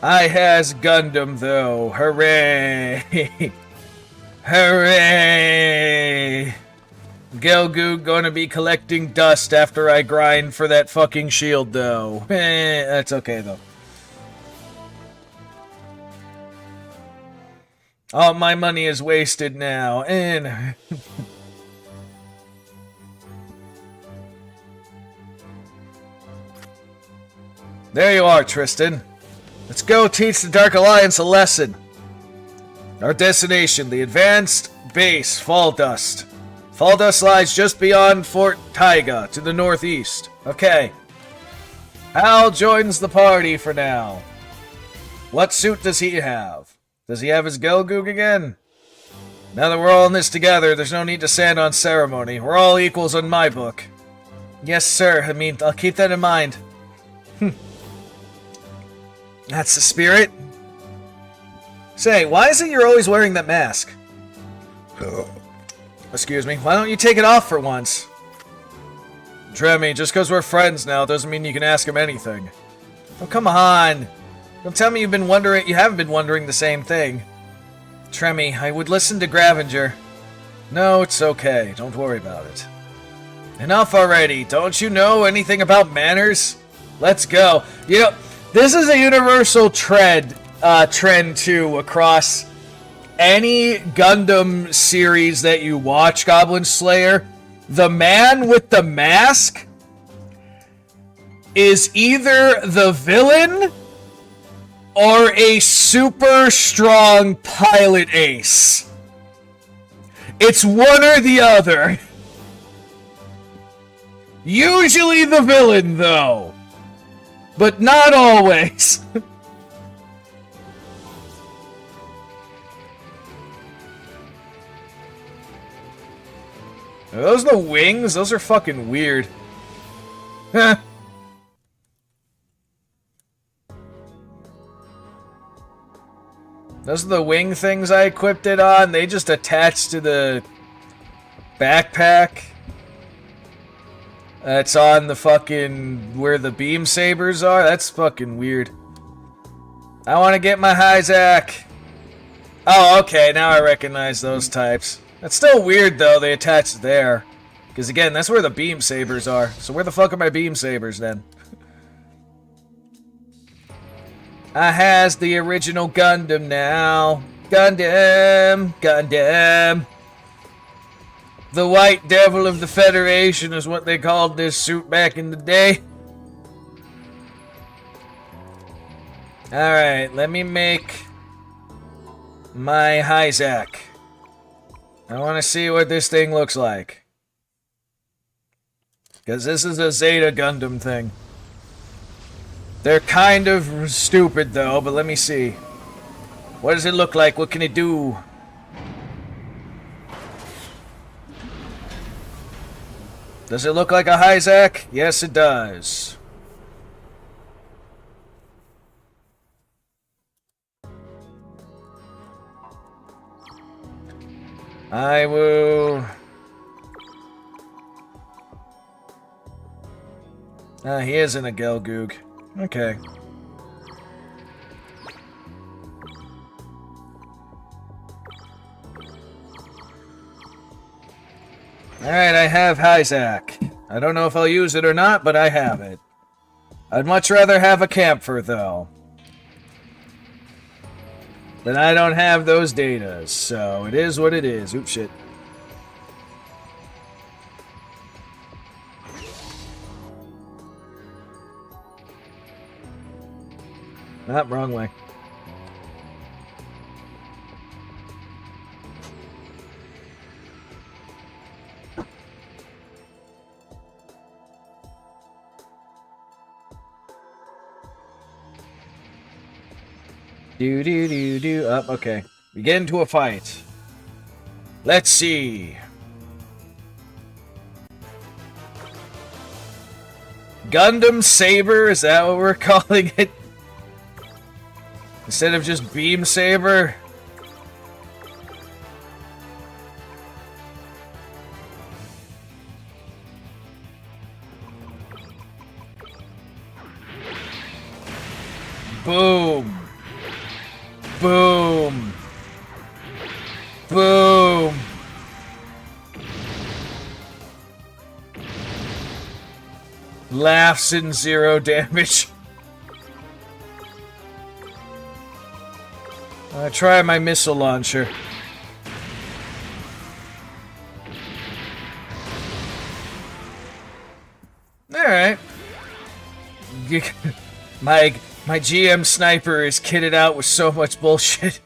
A: I has Gundam though. Hooray! Hooray! Gelgoog gonna be collecting dust after I grind for that fucking shield though. That's okay though. All my money is wasted now. And there you are, Tristan. Let's go teach the Dark Alliance a lesson. Our destination, the advanced base, Fall Dust. Fall Dust lies just beyond Fort Taiga, to the northeast. Okay. Hal joins the party for now. What suit does he have? Does he have his Gelgoog again? Now that we're all in this together, there's no need to stand on ceremony. We're all equals in my book. Yes, sir. I'll keep that in mind. That's the spirit. Say, why is it you're always wearing that mask? Excuse me. Why don't you take it off for once? Tremmy, just because we're friends now doesn't mean you can ask him anything. Oh, come on. Don't tell me you haven't been wondering the same thing. Tremmy, I would listen to Gravenger. No, it's okay. Don't worry about it. Enough already. Don't you know anything about manners? Let's go. You know, this is a universal trend too across any Gundam series that you watch, Goblin Slayer. The man with the mask is either the villain or a super strong pilot ace. It's one or the other. Usually the villain, though. But not always. Are those the wings? Those are fucking weird. Huh. Those are the wing things I equipped it on. They just attach to the backpack. That's on the fucking... where the beam sabers are. That's fucking weird. I want to get my Hyzak. Oh, okay. Now I recognize those types. That's still weird, though. They attach there. Because, again, that's where the beam sabers are. So where the fuck are my beam sabers, then? I has the original Gundam now. Gundam. Gundam. The White Devil of the Federation is what they called this suit back in the day. Alright, let me make my Hyzak. I want to see what this thing looks like. Because this is a Zeta Gundam thing. They're kind of stupid, though, but let me see. What does it look like? What can it do? Does it look like a Hyzak? Yes, it does. I will... he isn't a Gelgoog. Okay. Alright, I have Hyzak. I don't know if I'll use it or not, but I have it. I'd much rather have a Camphor, though. But I don't have those datas, so it is what it is. Oops, shit. Not wrong way. Do. Up, okay. We get into a fight. Let's see. Gundam Saber, is that what we're calling it? Instead of just Beam Saber? Boom. Boom. Boom. Laughs and 0 damage. Try my missile launcher. Alright. My GM sniper is kitted out with so much bullshit.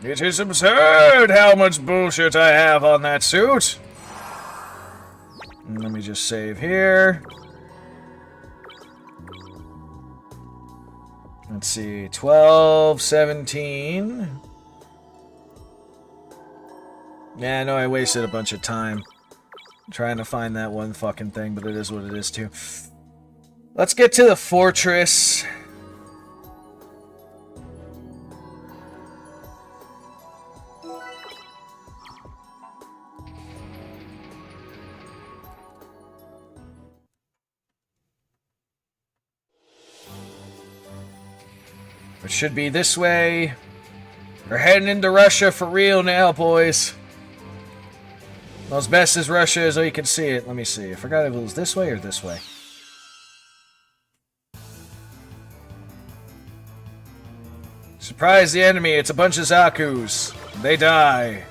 A: It is absurd how much bullshit I have on that suit. Let me just save here. Let's see, 12, 17. Yeah, I know I wasted a bunch of time trying to find that one fucking thing, but it is what it is too. Let's get to the fortress. It should be this way. We're heading into Russia for real now, boys. Well, as best as Russia is, oh, you can see it. Let me see. I forgot if it was this way or this way. Surprise the enemy. It's a bunch of Zakus. They die.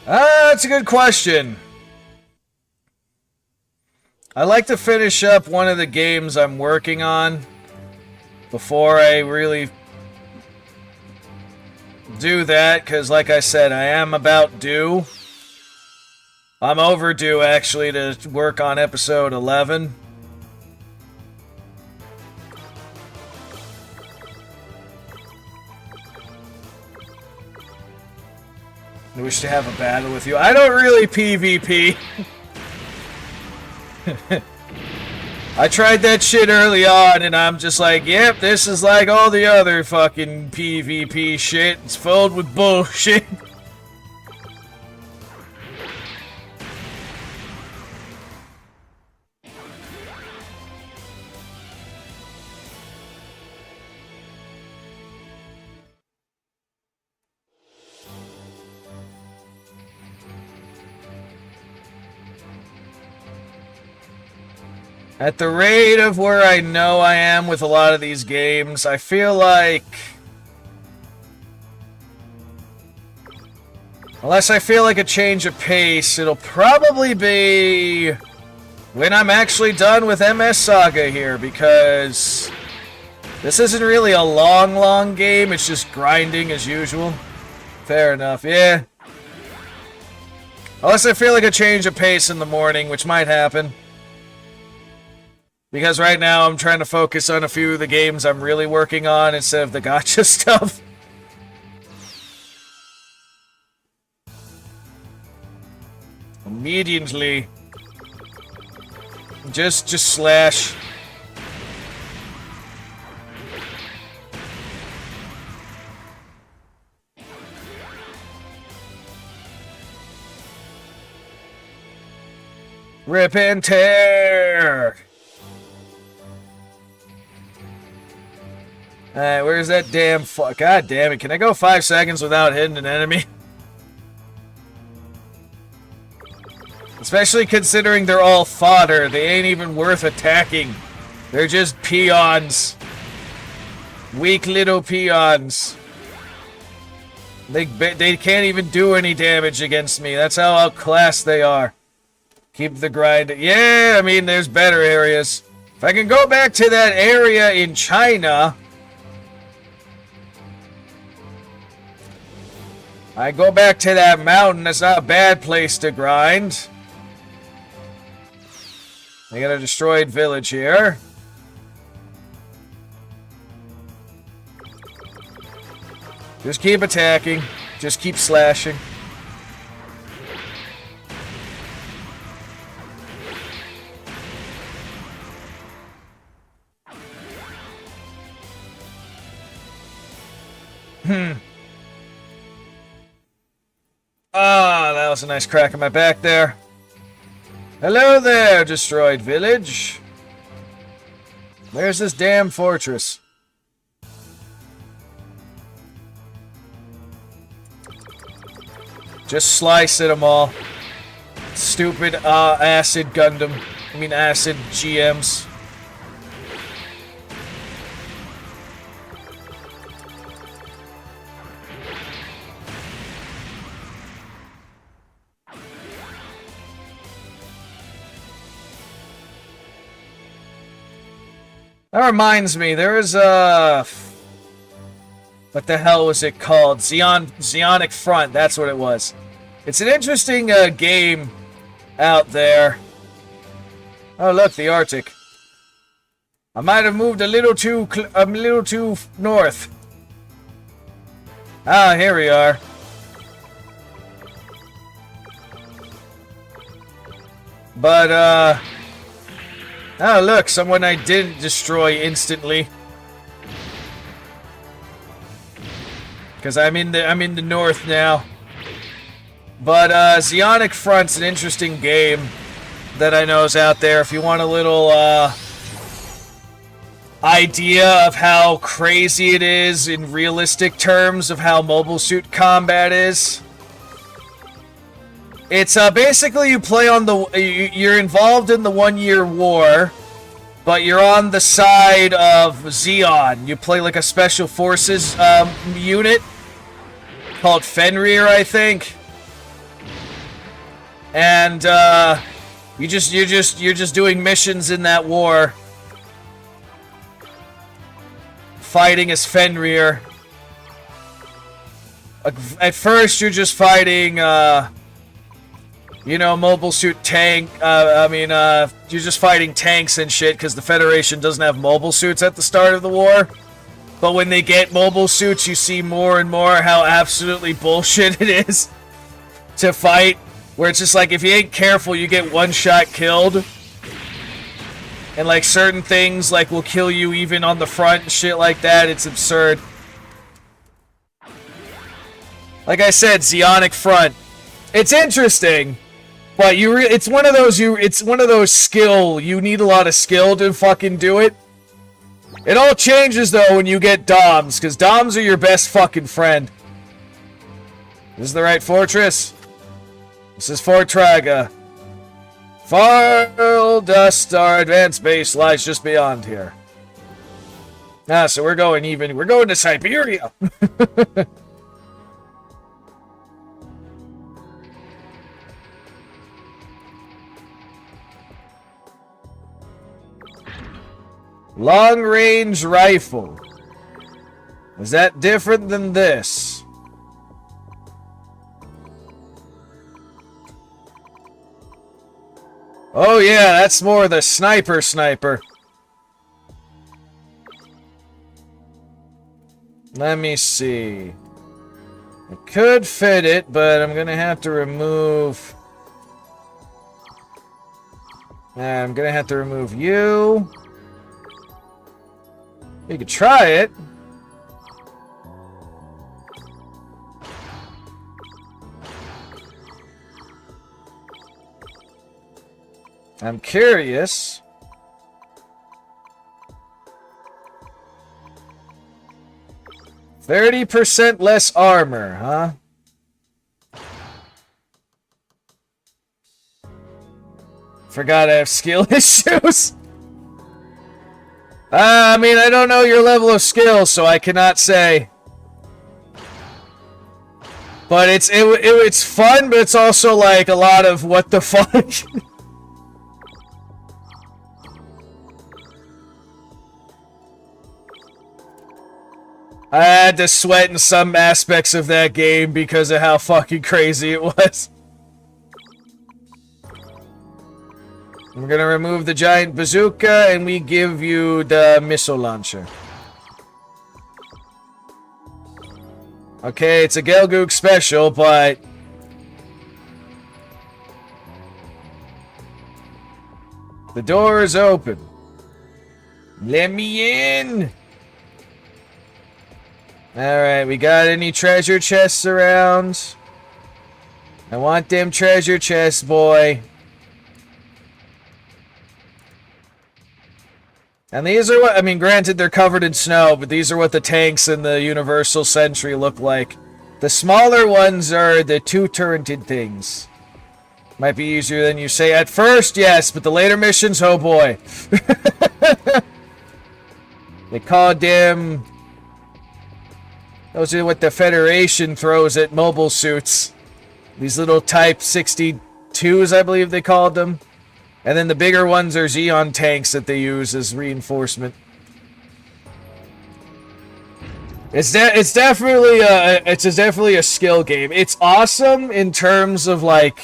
A: That's a good question. I like to finish up one of the games I'm working on before I really do that, because like I said, I am about due. I'm overdue, actually, to work on episode 11. I wish to have a battle with you. I don't really PvP. I tried that shit early on, and I'm just like, yep, this is like all the other fucking PvP shit. It's filled with bullshit. At the rate of where I know I am with a lot of these games, I feel like... Unless I feel like a change of pace, it'll probably be when I'm actually done with MS Saga here, because this isn't really a long game, it's just grinding as usual. Fair enough, yeah. Unless I feel like a change of pace in the morning, which might happen. Because right now I'm trying to focus on a few of the games I'm really working on instead of the gacha stuff. Immediately. Just slash. Rip and tear! Alright, where's that damn fuck? God damn it, can I go 5 seconds without hitting an enemy? Especially considering they're all fodder. They ain't even worth attacking. They're just peons. Weak little peons. They can't even do any damage against me. That's how outclassed they are. Keep the grind. Yeah, I mean, there's better areas. If I can go back to that area in China... I go back to that mountain. That's not a bad place to grind. I got a destroyed village here. Just keep attacking. Just keep slashing. Ah, that was a nice crack in my back there. Hello there, destroyed village. Where's this damn fortress? Just slice at them all. Stupid, acid Gundam. I mean, acid GMs. That reminds me, there is a... What the hell was it called? Zeonic Front, that's what it was. It's an interesting game out there. Oh, look, the Arctic. I might have moved a little too north. Ah, here we are. But, oh, look, someone I didn't destroy instantly. Because I'm in the north now. But, Zeonic Front's an interesting game that I know is out there. If you want a little, idea of how crazy it is in realistic terms of how Mobile Suit Combat is. It's basically you play on the... You're involved in the 1-year war, but you're on the side of Zeon. You play like a special forces unit called Fenrir, I think. And You're just doing missions in that war. Fighting as Fenrir. At first, you're just fighting, you know, mobile suit tank. You're just fighting tanks and shit because the Federation doesn't have mobile suits at the start of the war. But when they get mobile suits, you see more and more how absolutely bullshit it is to fight. Where it's just like, if you ain't careful, you get one shot killed. And like certain things like will kill you even on the front and shit like that. It's absurd. Like I said, Zeonic Front. It's interesting, but it's one of those skill. You need a lot of skill to fucking do it. It all changes though when you get Doms, because Doms are your best fucking friend. This is the right fortress. This is Fort Traga. Far Dust, our advanced base lies just beyond here. Ah, so we're going to Siberia. Long-range rifle. Is that different than this? Oh yeah, that's more the sniper. Let me see. I could fit it, but I'm gonna have to remove... I'm gonna have to remove you. You could try it. I'm curious. %30 less armor, huh? Forgot I have skill issues. I mean, I don't know your level of skill, so I cannot say. But it's fun, but it's also like a lot of what the fuck. I had to sweat in some aspects of that game because of how fucking crazy it was. I'm gonna remove the giant bazooka and we give you the missile launcher. Okay, it's a Gelgoog special, but... the door is open. Let me in! Alright, we got any treasure chests around? I want them treasure chests, boy. And these are what, I mean, granted they're covered in snow, but these are what the tanks in the Universal Sentry look like. The smaller ones are the two-turreted things. Might be easier than you say at first, yes, but the later missions, oh boy. They call them... those are what the Federation throws at mobile suits. These little Type 62s, I believe they called them. And then the bigger ones are Xeon tanks that they use as reinforcement. It's definitely a skill game. It's awesome in terms of like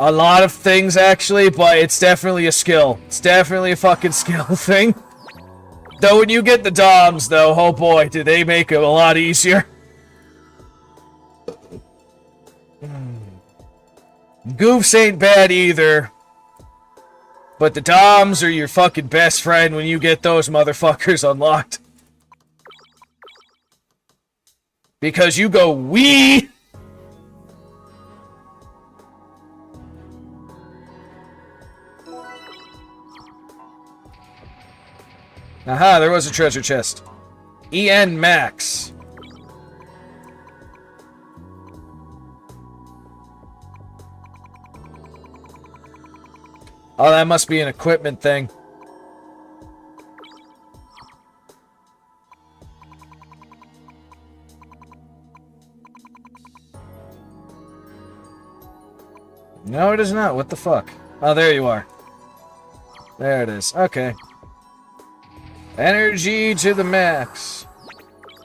A: a lot of things actually, but it's definitely a skill. It's definitely a fucking skill thing. Though when you get the DOMs though, oh boy, do they make it a lot easier. Goofs ain't bad either. But the DOMs are your fucking best friend when you get those motherfuckers unlocked. Because you go wee! Aha, there was a treasure chest. EN Max. Oh, that must be an equipment thing. No, it is not. What the fuck? Oh, there you are. There it is. Okay. Energy to the max.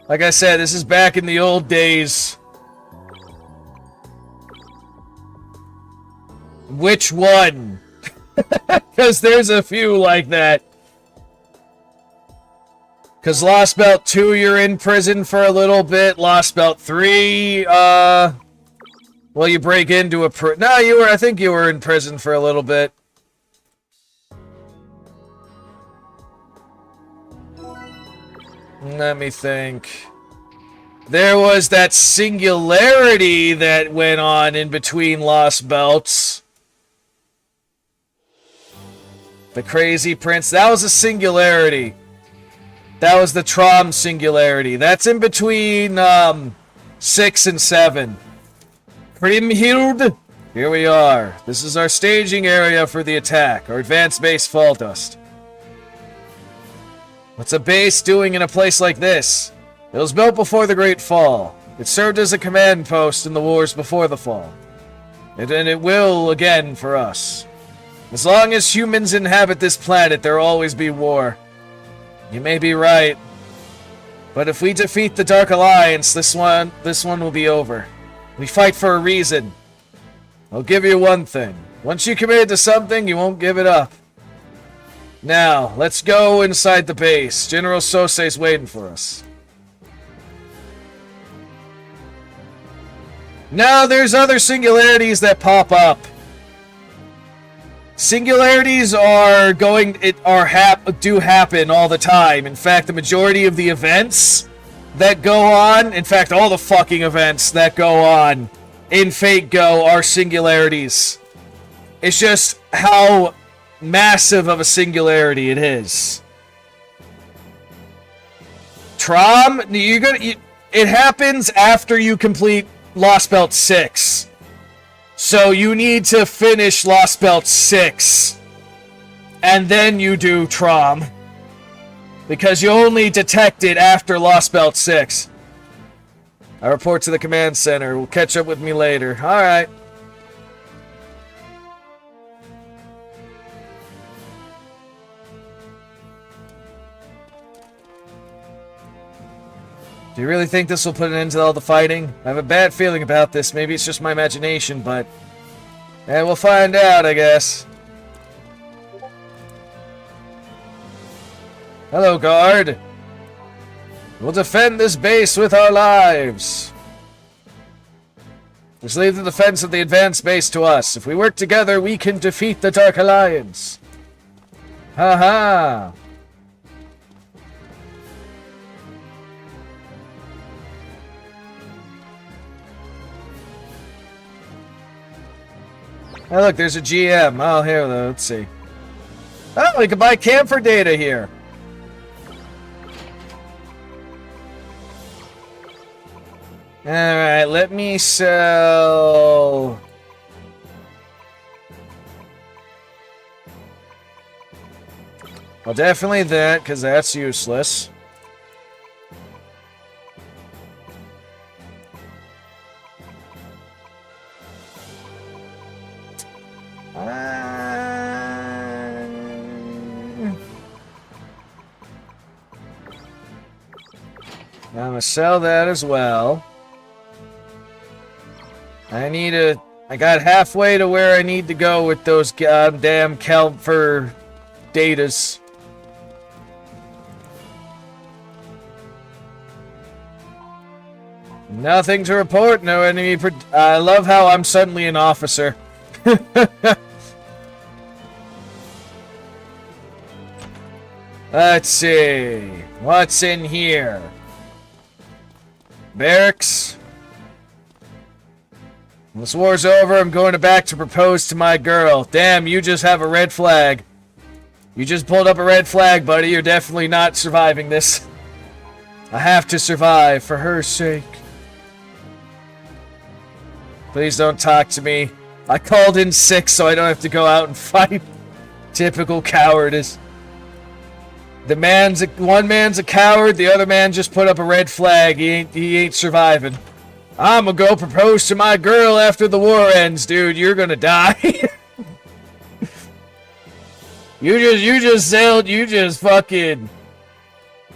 A: Like I said, this is back in the old days. Which one? Because there's a few like that. Because Lost Belt 2, you're in prison for a little bit. Lost Belt 3, well, you break into a No, I think you were in prison for a little bit. Let me think. There was that singularity that went on in between Lost Belts. The Crazy Prince. That was a singularity. That was the Trom singularity. That's in between 6 and 7. Primhild. Here we are. This is our staging area for the attack. Our advanced base Fall Dust. What's a base doing in a place like this? It was built before the Great Fall. It served as a command post in the wars before the fall. And it will again for us. As long as humans inhabit this planet, there will always be war. You may be right. But if we defeat the Dark Alliance, this one will be over. We fight for a reason. I'll give you one thing. Once you commit to something, you won't give it up. Now, let's go inside the base. General Sosei's waiting for us. Now, there's other singularities that pop up. Singularities do happen all the time. In fact, the majority of the events that go on, in fact, all the fucking events that go on in Fate Go are singularities. It's just how massive of a singularity it is. Trom, it happens after you complete Lost Belt 6. So you need to finish Lost Belt 6. And then you do Trom. Because you only detect it after Lost Belt 6. I report to the command center. We'll catch up with me later. Alright. Do you really think this will put an end to all the fighting? I have a bad feeling about this. Maybe it's just my imagination, but... we'll find out, I guess. Hello, guard. We'll defend this base with our lives. Just leave the defense of the advanced base to us. If we work together, we can defeat the Dark Alliance. Ha-ha! Oh, look, there's a GM. Oh, here, let's see. Oh, we can buy camphor data here. Alright, let me sell... Well, definitely that, because that's useless. I'm gonna sell that as well. I got halfway to where I need to go with those goddamn camphor datas. Nothing to report, no enemy. I love how I'm suddenly an officer. Let's see. What's in here? Barracks. When this war's over, I'm going back to propose to my girl. Damn, you just have a red flag. You just pulled up a red flag, buddy. You're definitely not surviving this. I have to survive for her sake. Please don't talk to me. I called in sick so I don't have to go out and fight. Typical cowardice. One man's a coward, the other man just put up a red flag. He ain't surviving. I'm gonna go propose to my girl after the war ends, dude. You're gonna die. You just fucking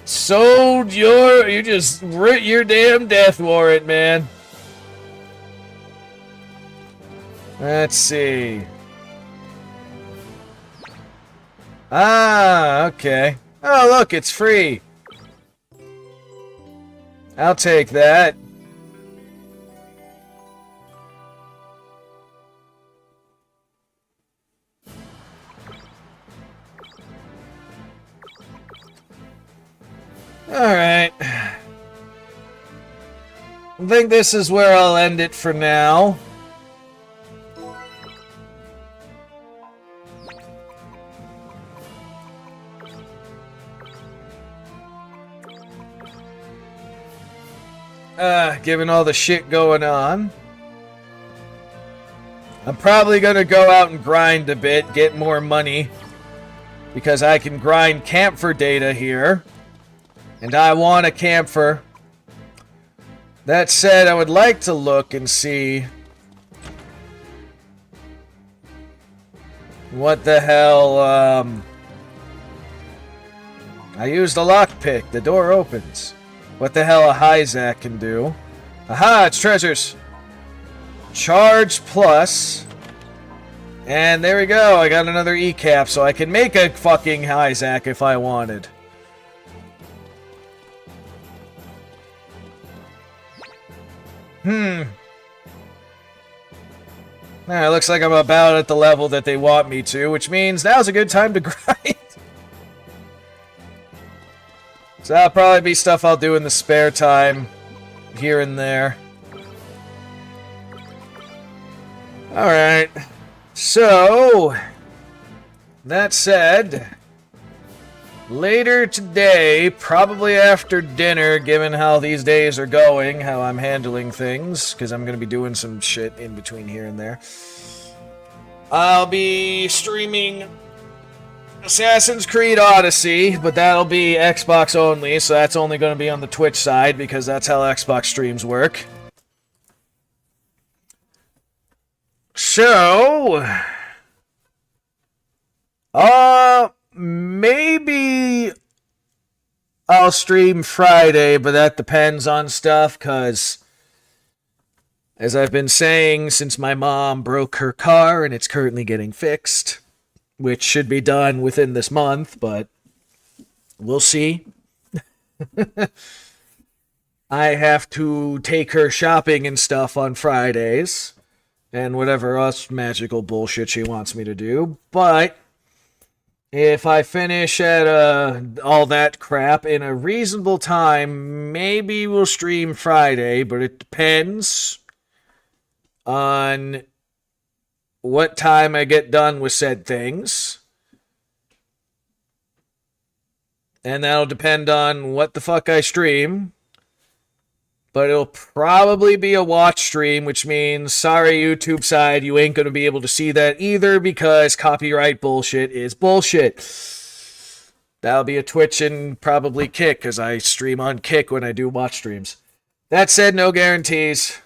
A: sold you just writ your damn death warrant, man. Let's see. Ah, okay. Oh, look, it's free. I'll take that. Alright. I think this is where I'll end it for now. Given all the shit going on. I'm probably gonna go out and grind a bit, get more money. Because I can grind camphor data here. And I want a camphor. That said, I would like to look and see what the hell, I used a lockpick. The door opens. What the hell a Hyzak can do. Aha, it's treasures. Charge plus. And there we go. I got another E-cap, so I can make a fucking Hyzak if I wanted. It looks like I'm about at the level that they want me to, which means now's a good time to grind. So that'll probably be stuff I'll do in the spare time, here and there. Alright. So, that said, later today, probably after dinner, given how these days are going, how I'm handling things, because I'm going to be doing some shit in between here and there, I'll be streaming Assassin's Creed Odyssey, but that'll be Xbox only, so that's only going to be on the Twitch side, because that's how Xbox streams work. So, maybe I'll stream Friday, but that depends on stuff, because as I've been saying since my mom broke her car and it's currently getting fixed, which should be done within this month, but we'll see. I have to take her shopping and stuff on Fridays, and whatever else magical bullshit she wants me to do, but if I finish at all that crap in a reasonable time, maybe we'll stream Friday, but it depends on what time I get done with said things. And that'll depend on what the fuck I stream. But it'll probably be a watch stream, which means, sorry YouTube side, you ain't gonna be able to see that either because copyright bullshit is bullshit. That'll be a Twitch and probably Kick, because I stream on Kick when I do watch streams. That said, no guarantees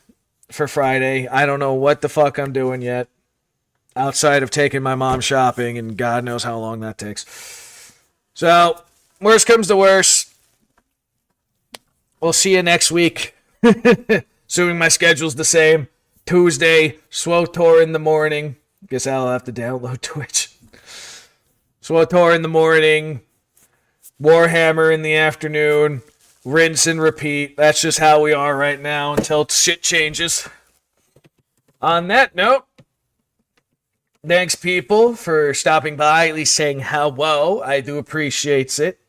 A: for Friday. I don't know what the fuck I'm doing yet, outside of taking my mom shopping, and God knows how long that takes. So, worst comes to worst, we'll see you next week. Assuming my schedule's the same. Tuesday, SWOTOR in the morning. Guess I'll have to download Twitch. SWOTOR in the morning. Warhammer in the afternoon. Rinse and repeat. That's just how we are right now until shit changes. On that note, thanks people for stopping by, at least saying hello. I do appreciate it.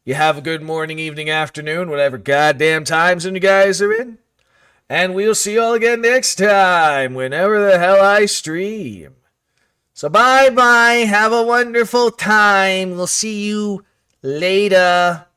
A: You have a good morning, evening, afternoon, whatever goddamn time zone you guys are in. And we'll see you all again next time, whenever the hell I stream. So bye-bye. Have a wonderful time. We'll see you later.